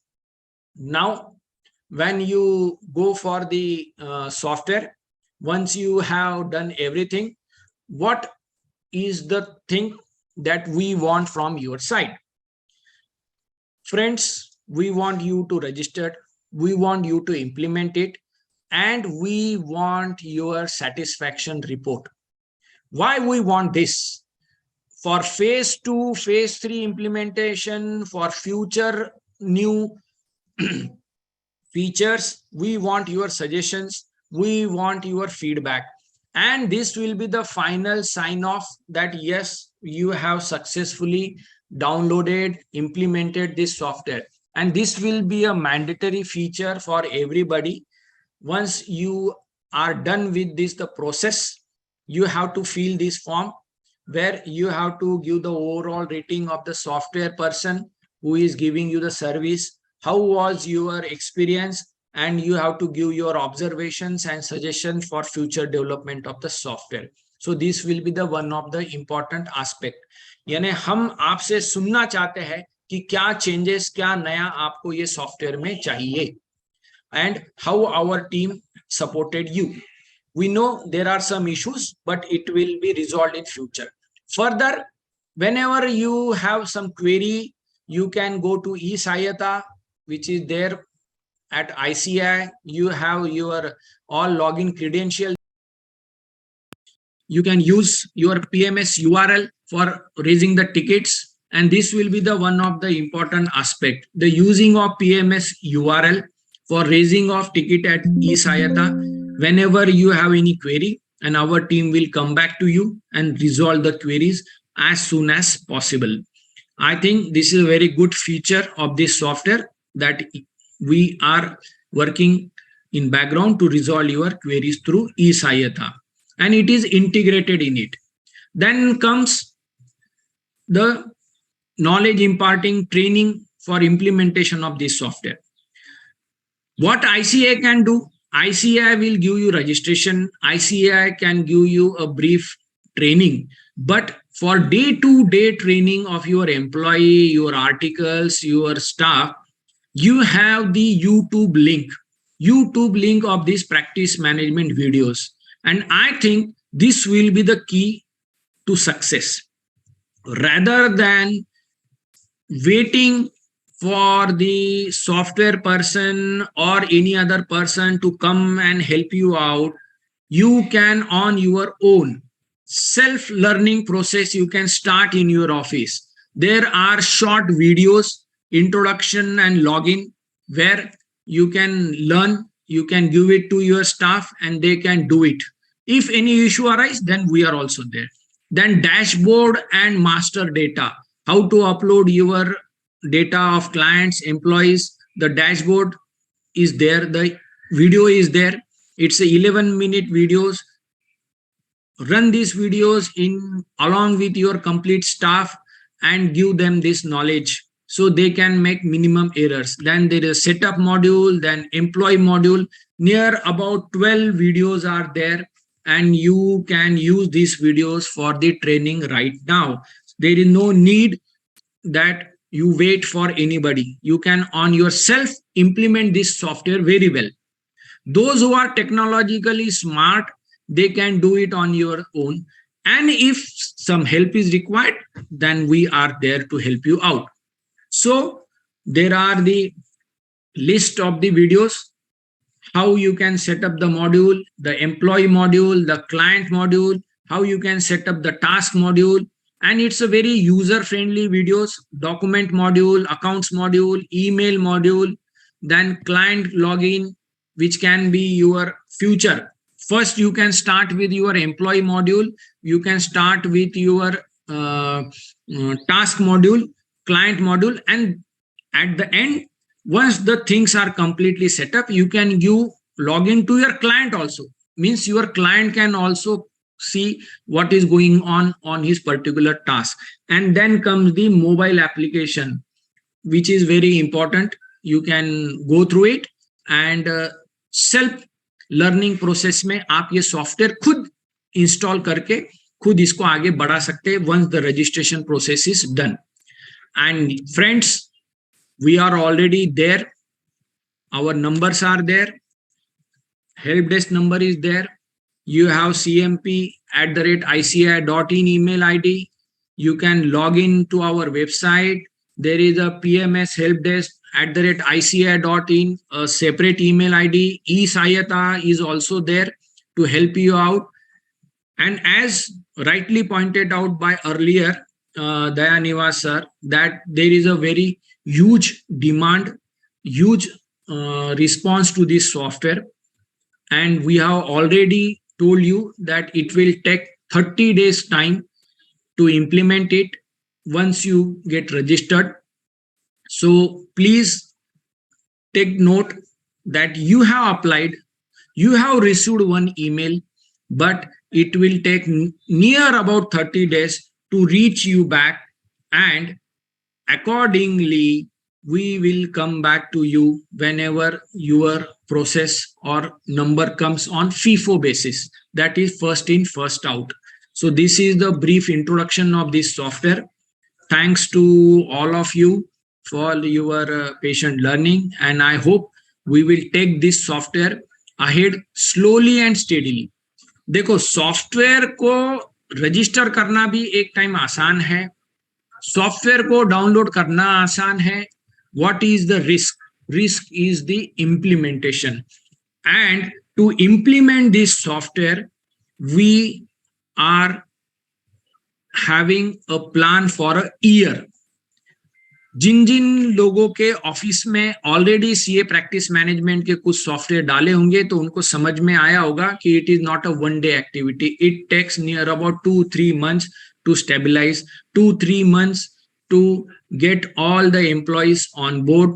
Now, when you go for the software, once you have done everything, what is the thing that we want from your side? Friends, we want you to register, we want you to implement it, and we want your satisfaction report. Why we want this? For phase 2, phase 3 implementation, for future new features, we want your suggestions, we want your feedback. And this will be the final sign off that yes, you have successfully downloaded, implemented this software. And this will be a mandatory feature for everybody. Once you are done with this, the process, you have to fill this form where you have to give the overall rating of the software person who is giving you the service. How was your experience? And you have to give your observations and suggestions for future development of the software. So this will be the one of the important aspect. यानी हम आपसे सुनना चाहते हैं कि क्या changes, क्या नया आपको ये software में चाहिए, and how our team supported you. We know there are some issues, but it will be resolved in future. Further, Whenever you have some query, you can go to eSayata, which is there at ICI. You have your all login credentials. You can use your PMS URL for raising the tickets. And this will be the one of the important aspect, the using of PMS URL for raising of ticket at eSayata. Whenever you have any query, and our team will come back to you and resolve the queries as soon as possible. I think this is a very good feature of this software, that we are working in background to resolve your queries through eSayata, and it is integrated in it. Then comes the knowledge imparting training for implementation of this software. What ICA can do, ICI will give you registration, ICI can give you a brief training, but for day-to-day training of your employee, your articles, your staff, you have the YouTube link of these practice management videos. And I think this will be the key to success. Rather than waiting for the software person or any other person to come and help you out, you can on your own self-learning process, you can start in your office. There are short videos, introduction and login, where you can learn, you can give it to your staff and they can do it. If any issue arises, then we are also there. Then dashboard and master data, how to upload your data of clients, employees. The dashboard is there, the video is there. It's a 11-minute videos. Run these videos in along with your complete staff and give them this knowledge so they can make minimum errors. Then there is setup module, then employee module. Near about 12 videos are there, and you can use these videos for the training right now. There is no need that you wait for anybody. You can on yourself implement this software very well. Those who are technologically smart, they can do it on your own. And if some help is required, then we are there to help you out. So there are the list of the videos, how you can set up the module, the employee module, the client module, how you can set up the task module. And it's a very user-friendly videos, document module, accounts module, email module, then client login, which can be your future. First, you can start with your employee module. You can start with your task module, client module, and at the end, once the things are completely set up, you can give login to your client also. Means your client can also see what is going on his particular task. And then comes the mobile application, which is very important. You can go through it, and self learning process में आप ये software खुद install करके खुद इसको आगे बढ़ा सकते हैं once the registration process is done. And friends, we are already there, our numbers are there, help desk number is there, you have cmp@ici.in email id, you can log in to our website, there is a pms help desk @ici.in, a separate email id. eSayata is also there to help you out. And as rightly pointed out by earlier Dayanivas sir, that there is a very huge demand, huge response to this software. And we have already told you that it will take 30 days time to implement it once you get registered. So please take note that you have applied, you have received one email, but it will take near about 30 days to reach you back, and accordingly we will come back to you whenever your process or number comes on FIFO basis, that is first in first out. So this is the brief introduction of this software. Thanks to all of you for your patient learning, and I hope we will take this software ahead slowly and steadily. देखो, software को register करना भी एक time आसान है, software को download करना आसान है. What is the risk? Risk is the implementation. And to implement this software, we are having a plan for a year. जिन जिन लोगों के ऑफिस में ऑलरेडी सीए प्रैक्टिस मैनेजमेंट के कुछ सॉफ्टवेयर डाले होंगे तो उनको समझ में आया होगा कि it is not a one day activity. It takes near about 2-3 months to stabilize, 2-3 months to get all the employees on board,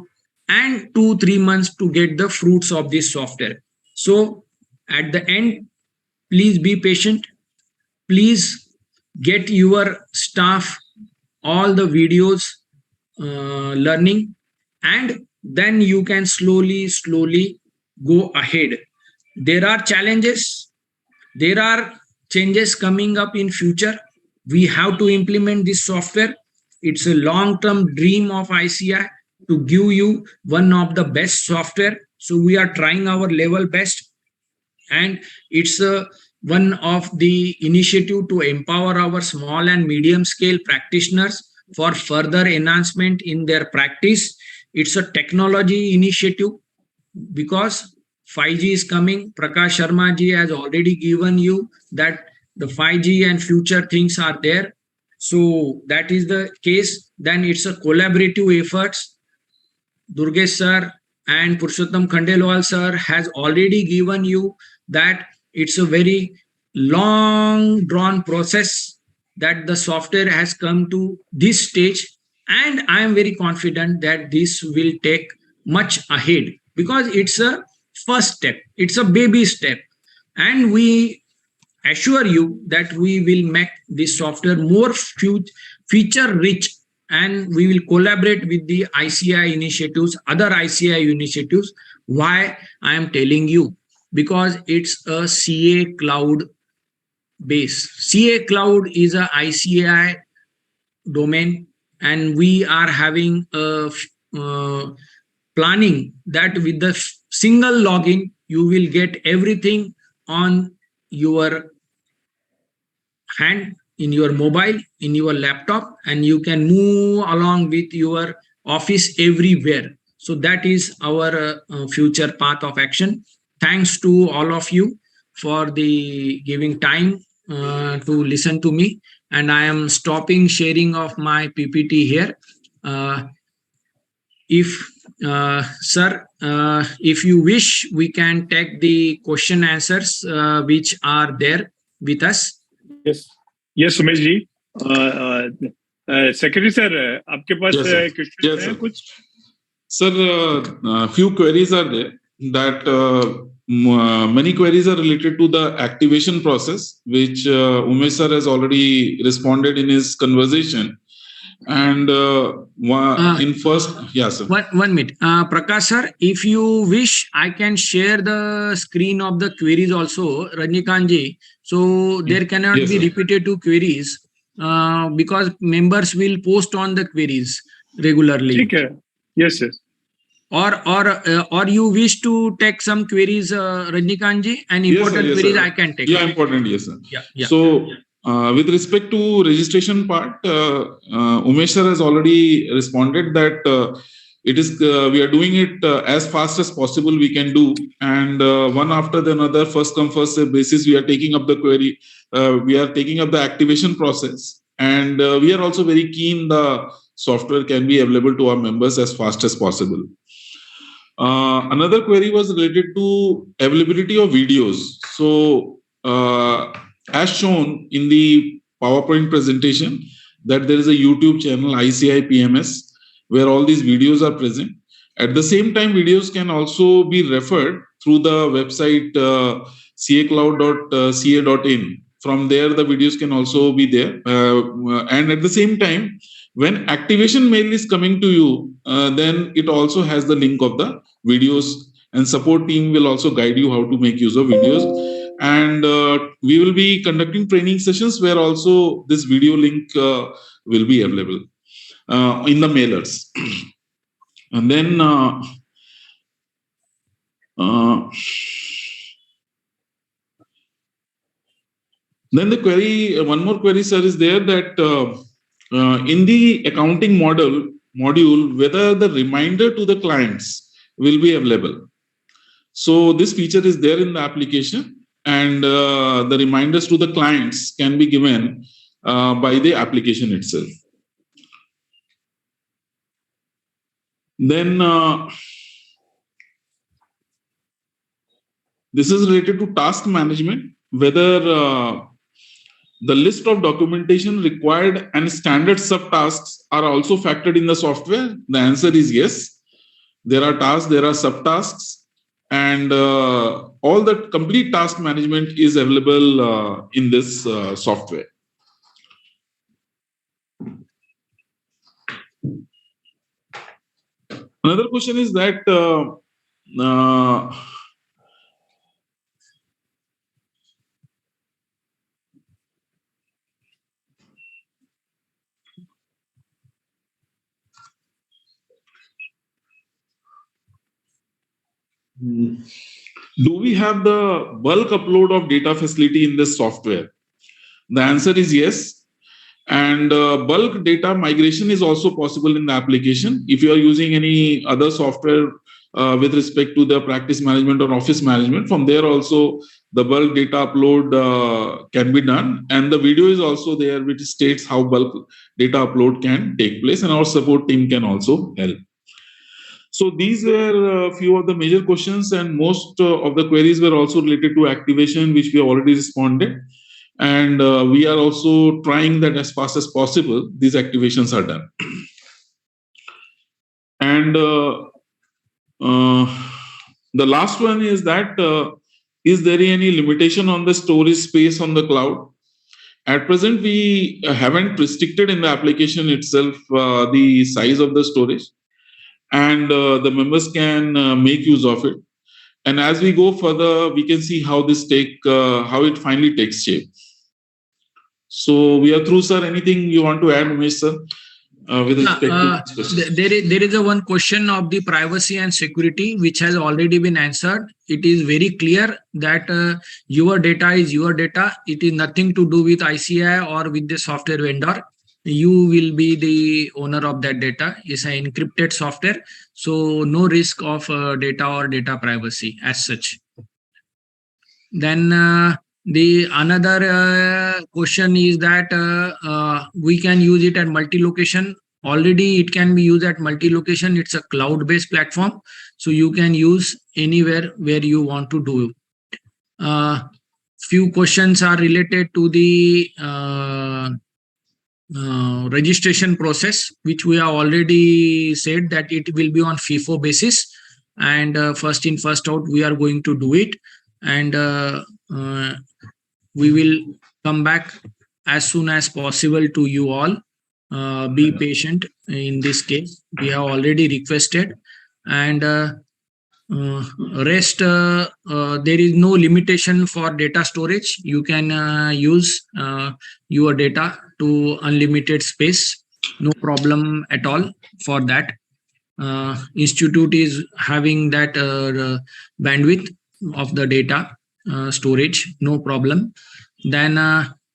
and 2-3 months to get the fruits of this software. So at the end, please be patient. Please get your staff all the videos learning, and then you can slowly go ahead. There are challenges, there are changes coming up in future. We have to implement this software. It's a long term dream of ICI to give you one of the best software, so we are trying our level best. And it's one of the initiative to empower our small and medium scale practitioners for further enhancement in their practice. It's a technology initiative because 5G is coming. Prakash Sharma ji has already given you that the 5G and future things are there. So that is the case. Then it's a collaborative efforts. Durgesh sir and Purushottam Khandelwal sir has already given you that it's a very long drawn process that the software has come to this stage, and I am very confident that this will take much ahead because it's a first step, it's a baby step, and we assure you that we will make this software more feature rich, and we will collaborate with the ICI initiatives, other ICI initiatives. Why I am telling you? Because it's a CA cloud base. CA cloud is a ICI domain, and we are having a planning that with the single login, you will get everything on your hand, in your mobile, in your laptop, and you can move along with your office everywhere. So that is our future path of action. Thanks to all of you for the giving time to listen to me, and I am stopping sharing of my PPT here. If sir, if you wish, we can take the question answers which are there with us. Yes, yes, Sumesh ji. Secretary sir, आपके पास Yes, sir. Question Yes, हैं sir. कुछ? Sir, few queries are there that many queries are related to the activation process, which Umesh sir has already responded in his conversation. And in first, yes, sir. One minute. Prakash sir, if you wish, I can share the screen of the queries also, Rajnikant ji. So there cannot Yes, be sir. repetitive queries because members will post on the queries regularly. ठीक है. Yes, yes. Or you wish to take some queries, Rajnikant ji, and Yes, sir, important yes, queries sir. I can take. Yeah, important, yes, sir. Yeah. So, with respect to registration part, Umesh sir has already responded that it is we are doing it as fast as possible we can do, and one after the another, first come first serve basis, we are taking up the query, we are taking up the activation process, and we are also very keen the software can be available to our members as fast as possible. Another query was related to availability of videos. So, as shown in the PowerPoint presentation, that there is a YouTube channel, ICI PMS, where all these videos are present. At the same time, videos can also be referred through the website cacloud.ca.in. From there, the videos can also be there. And at the same time, when activation mail is coming to you, then it also has the link of the videos, and support team will also guide you how to make use of videos. And we will be conducting training sessions where also this video link will be available in the mailers. And then the query, one more query, sir, is there that in the accounting module, whether the reminder to the clients will be available. So this feature is there in the application, and the reminders to the clients can be given by the application itself. Then this is related to task management, whether the list of documentation required and standard subtasks are also factored in the software. The answer is yes. There are tasks, there are subtasks, and all the complete task management is available in this software. Another question is that do we have the bulk upload of data facility in this software? The answer is yes. And bulk data migration is also possible in the application. If you are using any other software with respect to the practice management or office management, from there also the bulk data upload can be done. And the video is also there, which states how bulk data upload can take place, and our support team can also help. So these were a few of the major questions, and most of the queries were also related to activation, which we have already responded. And we are also trying that as fast as possible, these activations are done. And the last one is that, is there any limitation on the storage space on the cloud? At present, we haven't restricted in the application itself the size of the storage, and the members can make use of it. And as we go further, we can see how how it finally takes shape. So we are through, sir. Anything you want to add, Umesh, sir? With respect to this question? There is a one question of the privacy and security, which has already been answered. It is very clear that your data is your data. It is nothing to do with ICI or with the software vendor. You will be the owner of that data. It's an encrypted software, so no risk of data or data privacy as such. Then the another question is that we can use it at multi-location. Already it can be used at multi-location. It's a cloud-based platform, so you can use anywhere where you want to do. Few questions are related to the registration process, which we have already said that it will be on FIFO basis, and first in first out we are going to do it, and we will come back as soon as possible to you all. Be patient in this case. We have already requested, and rest there is no limitation for data storage. You can use your data to unlimited space, no problem at all for that. Institute is having that bandwidth of the data storage, no problem. Then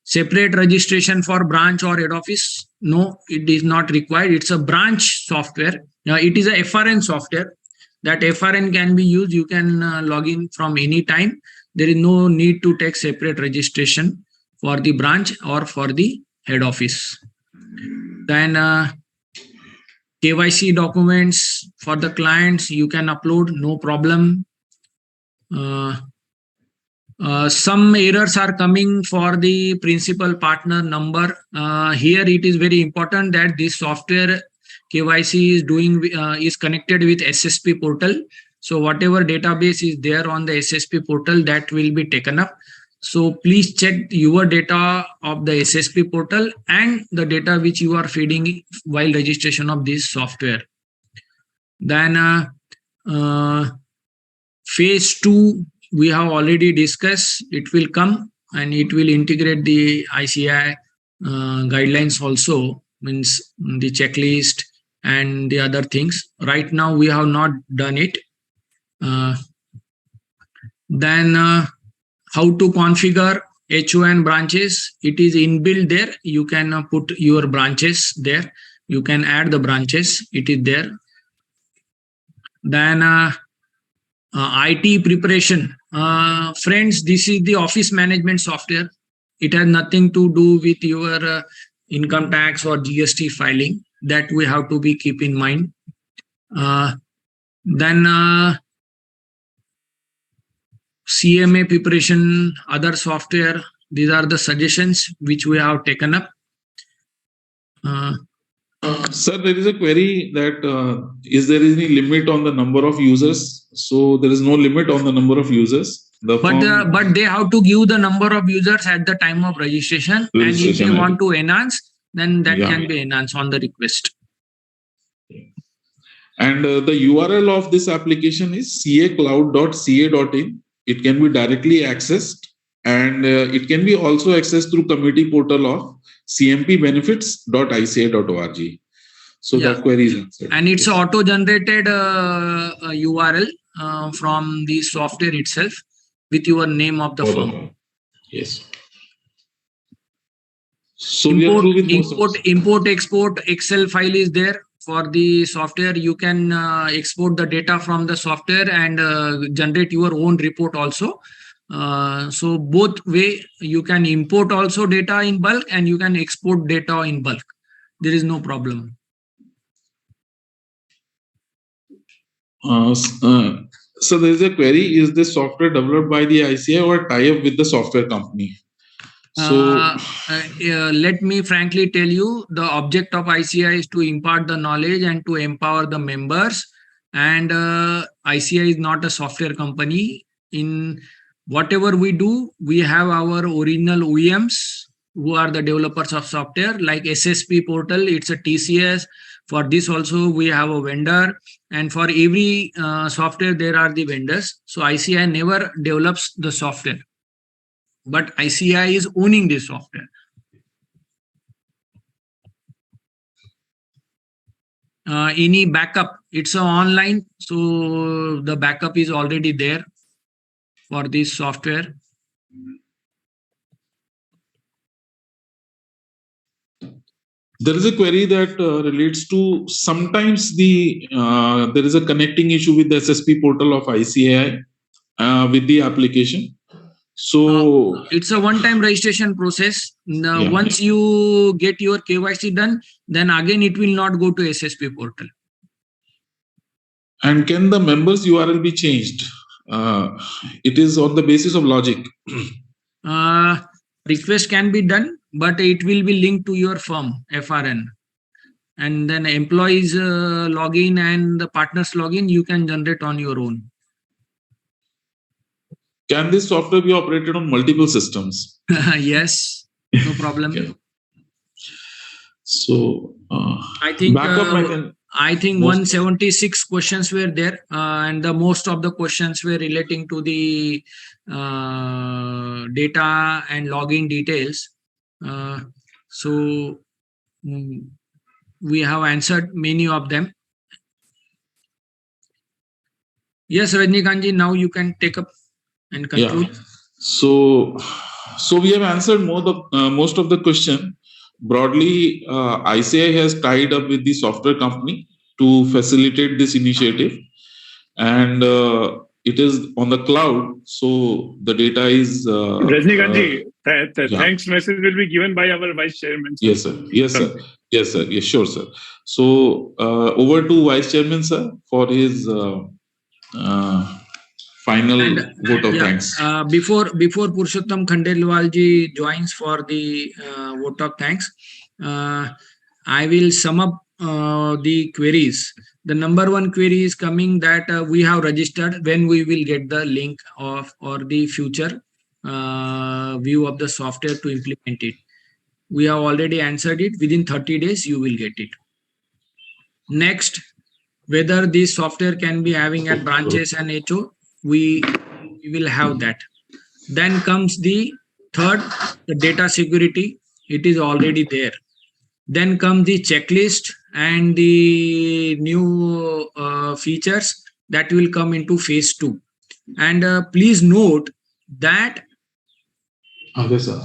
separate registration for branch or head office, no, it is not required. It's a branch software. It is a FRN software. That FRN can be used. You can log in from any time. There is no need to take separate registration for the branch or for the head office. Then KYC documents for the clients you can upload, no problem. Some errors are coming for the principal partner number. Here it is very important that this software KYC is connected with SSP portal. So whatever database is there on the SSP portal, that will be taken up. So please check your data of the SSP portal and the data which you are feeding while registration of this software. Then phase 2 we have already discussed. It will come and it will integrate the ICI guidelines also, means the checklist and the other things. Right now we have not done it. Then how to configure HON branches, it is inbuilt there. You can put your branches there. You can add the branches. It is there. Then IT preparation. Friends, this is the office management software. It has nothing to do with your income tax or GST filing. That we have to be keep in mind. Then CMA preparation, other software. These are the suggestions which we have taken up. Sir, there is a query that is there any limit on the number of users? So there is no limit on the number of users. But they have to give the number of users at the time of registration, and if they want to enhance, then that can be enhanced on the request. And the URL of this application is cacloud.ca.in. It can be directly accessed, and it can be also accessed through committee portal of cmpbenefits.ica.org. So that query is answered. And it's auto-generated URL from the software itself with your name of the firm. Yes. So import, export Excel file is there for the software. You can export the data from the software and generate your own report also. So both way, you can import also data in bulk and you can export data in bulk. There is no problem. So there is a query: is this software developed by the ICI or tie-up with the software company? So let me frankly tell you, the object of ICI is to impart the knowledge and to empower the members. And ICI is not a software company. In whatever we do, we have our original OEMs who are the developers of software, like SSP portal. It's a TCS. For this also, we have a vendor. And for every software, there are the vendors. So ICI never develops the software, but ICI is owning this software. Any backup, it's online, so the backup is already there for this software. There is a query that relates to sometimes there is a connecting issue with the SSP portal of ICAI with the application. So it's a one-time registration process. Now, once you get your KYC done, then again it will not go to SSP portal. And can the members URL be changed? It is on the basis of logic. Request can be done, but it will be linked to your firm FRN, and then employees login and the partners login you can generate on your own. Can this software be operated on multiple systems? Yes, no problem. Okay. So I think 176 questions were there, and the most of the questions were relating to the data and login details. So we have answered many of them. Yes, Rajnikantji, now you can take up and conclude. Yeah. So we have answered most of the question. Broadly, ICI has tied up with the software company to facilitate this initiative, and it is on the cloud, so the data is. Rajnikantji, thanks message will be given by our Vice Chairman. Yes, sir. Yes, sir. Yes, sir. Yes, sure, sir. So over to Vice Chairman, sir, for his final vote of thanks. Before Purushottam Khandelwalji joins for the vote of thanks, I will sum up the queries. The number one query is coming that we have registered. When we will get the link of or the future view of the software to implement it. We have already answered it. Within 30 days, you will get it. Next, whether this software can be having at branches and HO, we will have that. Then comes the third, the data security. It is already there. Then comes the checklist and the new features that will come into phase 2. And please note that Okay, sir.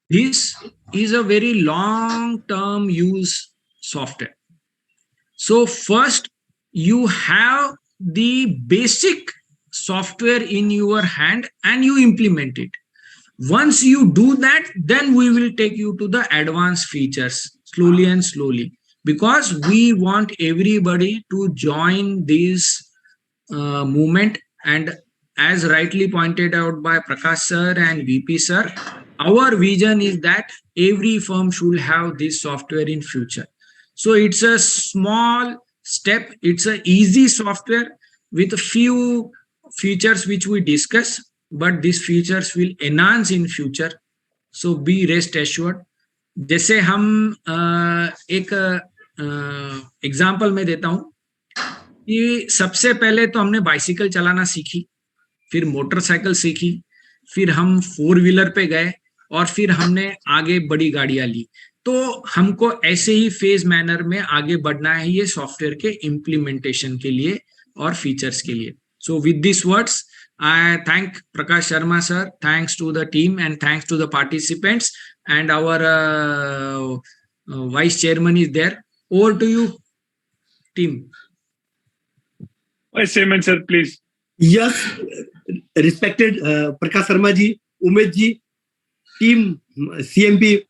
This is a very long-term use software. So first, you have the basic software in your hand and you implement it. Once you do that, then we will take you to the advanced features slowly and slowly, because we want everybody to join this movement. And as rightly pointed out by Prakash sir and VP sir, our vision is that every firm should have this software in future. So it's a small step, it's a easy software with a few features which we discuss, but these features will enhance in future. So be rest assured. जैसे हम एक example में देता हूं कि सबसे पहले तो हमने बाइसिकल चलाना सीखी, फिर मोटरसाइकिल सीखी, फिर हम 4 व्हीलर पे गए, और फिर हमने आगे बड़ी गाड़ियां ली. तो हमको ऐसे ही फेज मैनर में आगे बढ़ना है ये सॉफ्टवेयर के इम्प्लीमेंटेशन के लिए और फीचर्स के लिए. So with this words I thank Prakash Sharma sir, thanks to the team and thanks to the participants, and our vice chairman is there. Over to you, team. Vice Chairman sir, please. Yes, respected Prakash Sharma ji, Umesh ji, team CMP,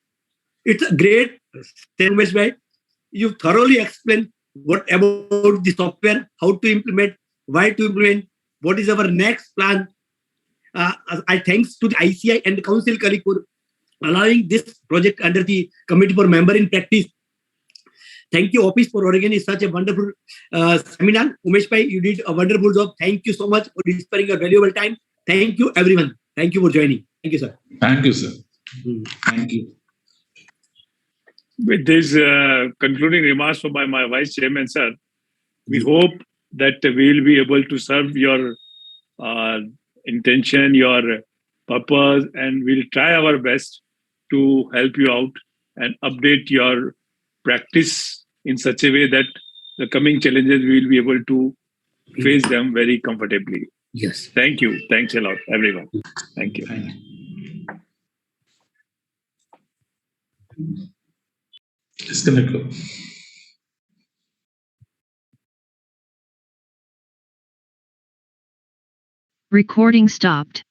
it's a great, Umesh bhai, you thoroughly explained what about the software, how to implement, why to implement, what is our next plan. I thanks to the ICI and the council colleague for allowing this project under the committee for member in practice. Thank you, office, for organizing such a wonderful seminar. Umesh bhai, you did a wonderful job. Thank you so much for sparing your valuable time. Thank you, everyone. Thank you for joining. Thank you, sir. Thank you, sir. Thank you. With these concluding remarks from my Vice Chairman sir, we hope that we will be able to serve your intention, your purpose, and we'll try our best to help you out and update your practice in such a way that the coming challenges we will be able to face them very comfortably. Yes. Thank you. Thanks a lot, everyone. Thank you. Thank you. Disconnect. Recording stopped.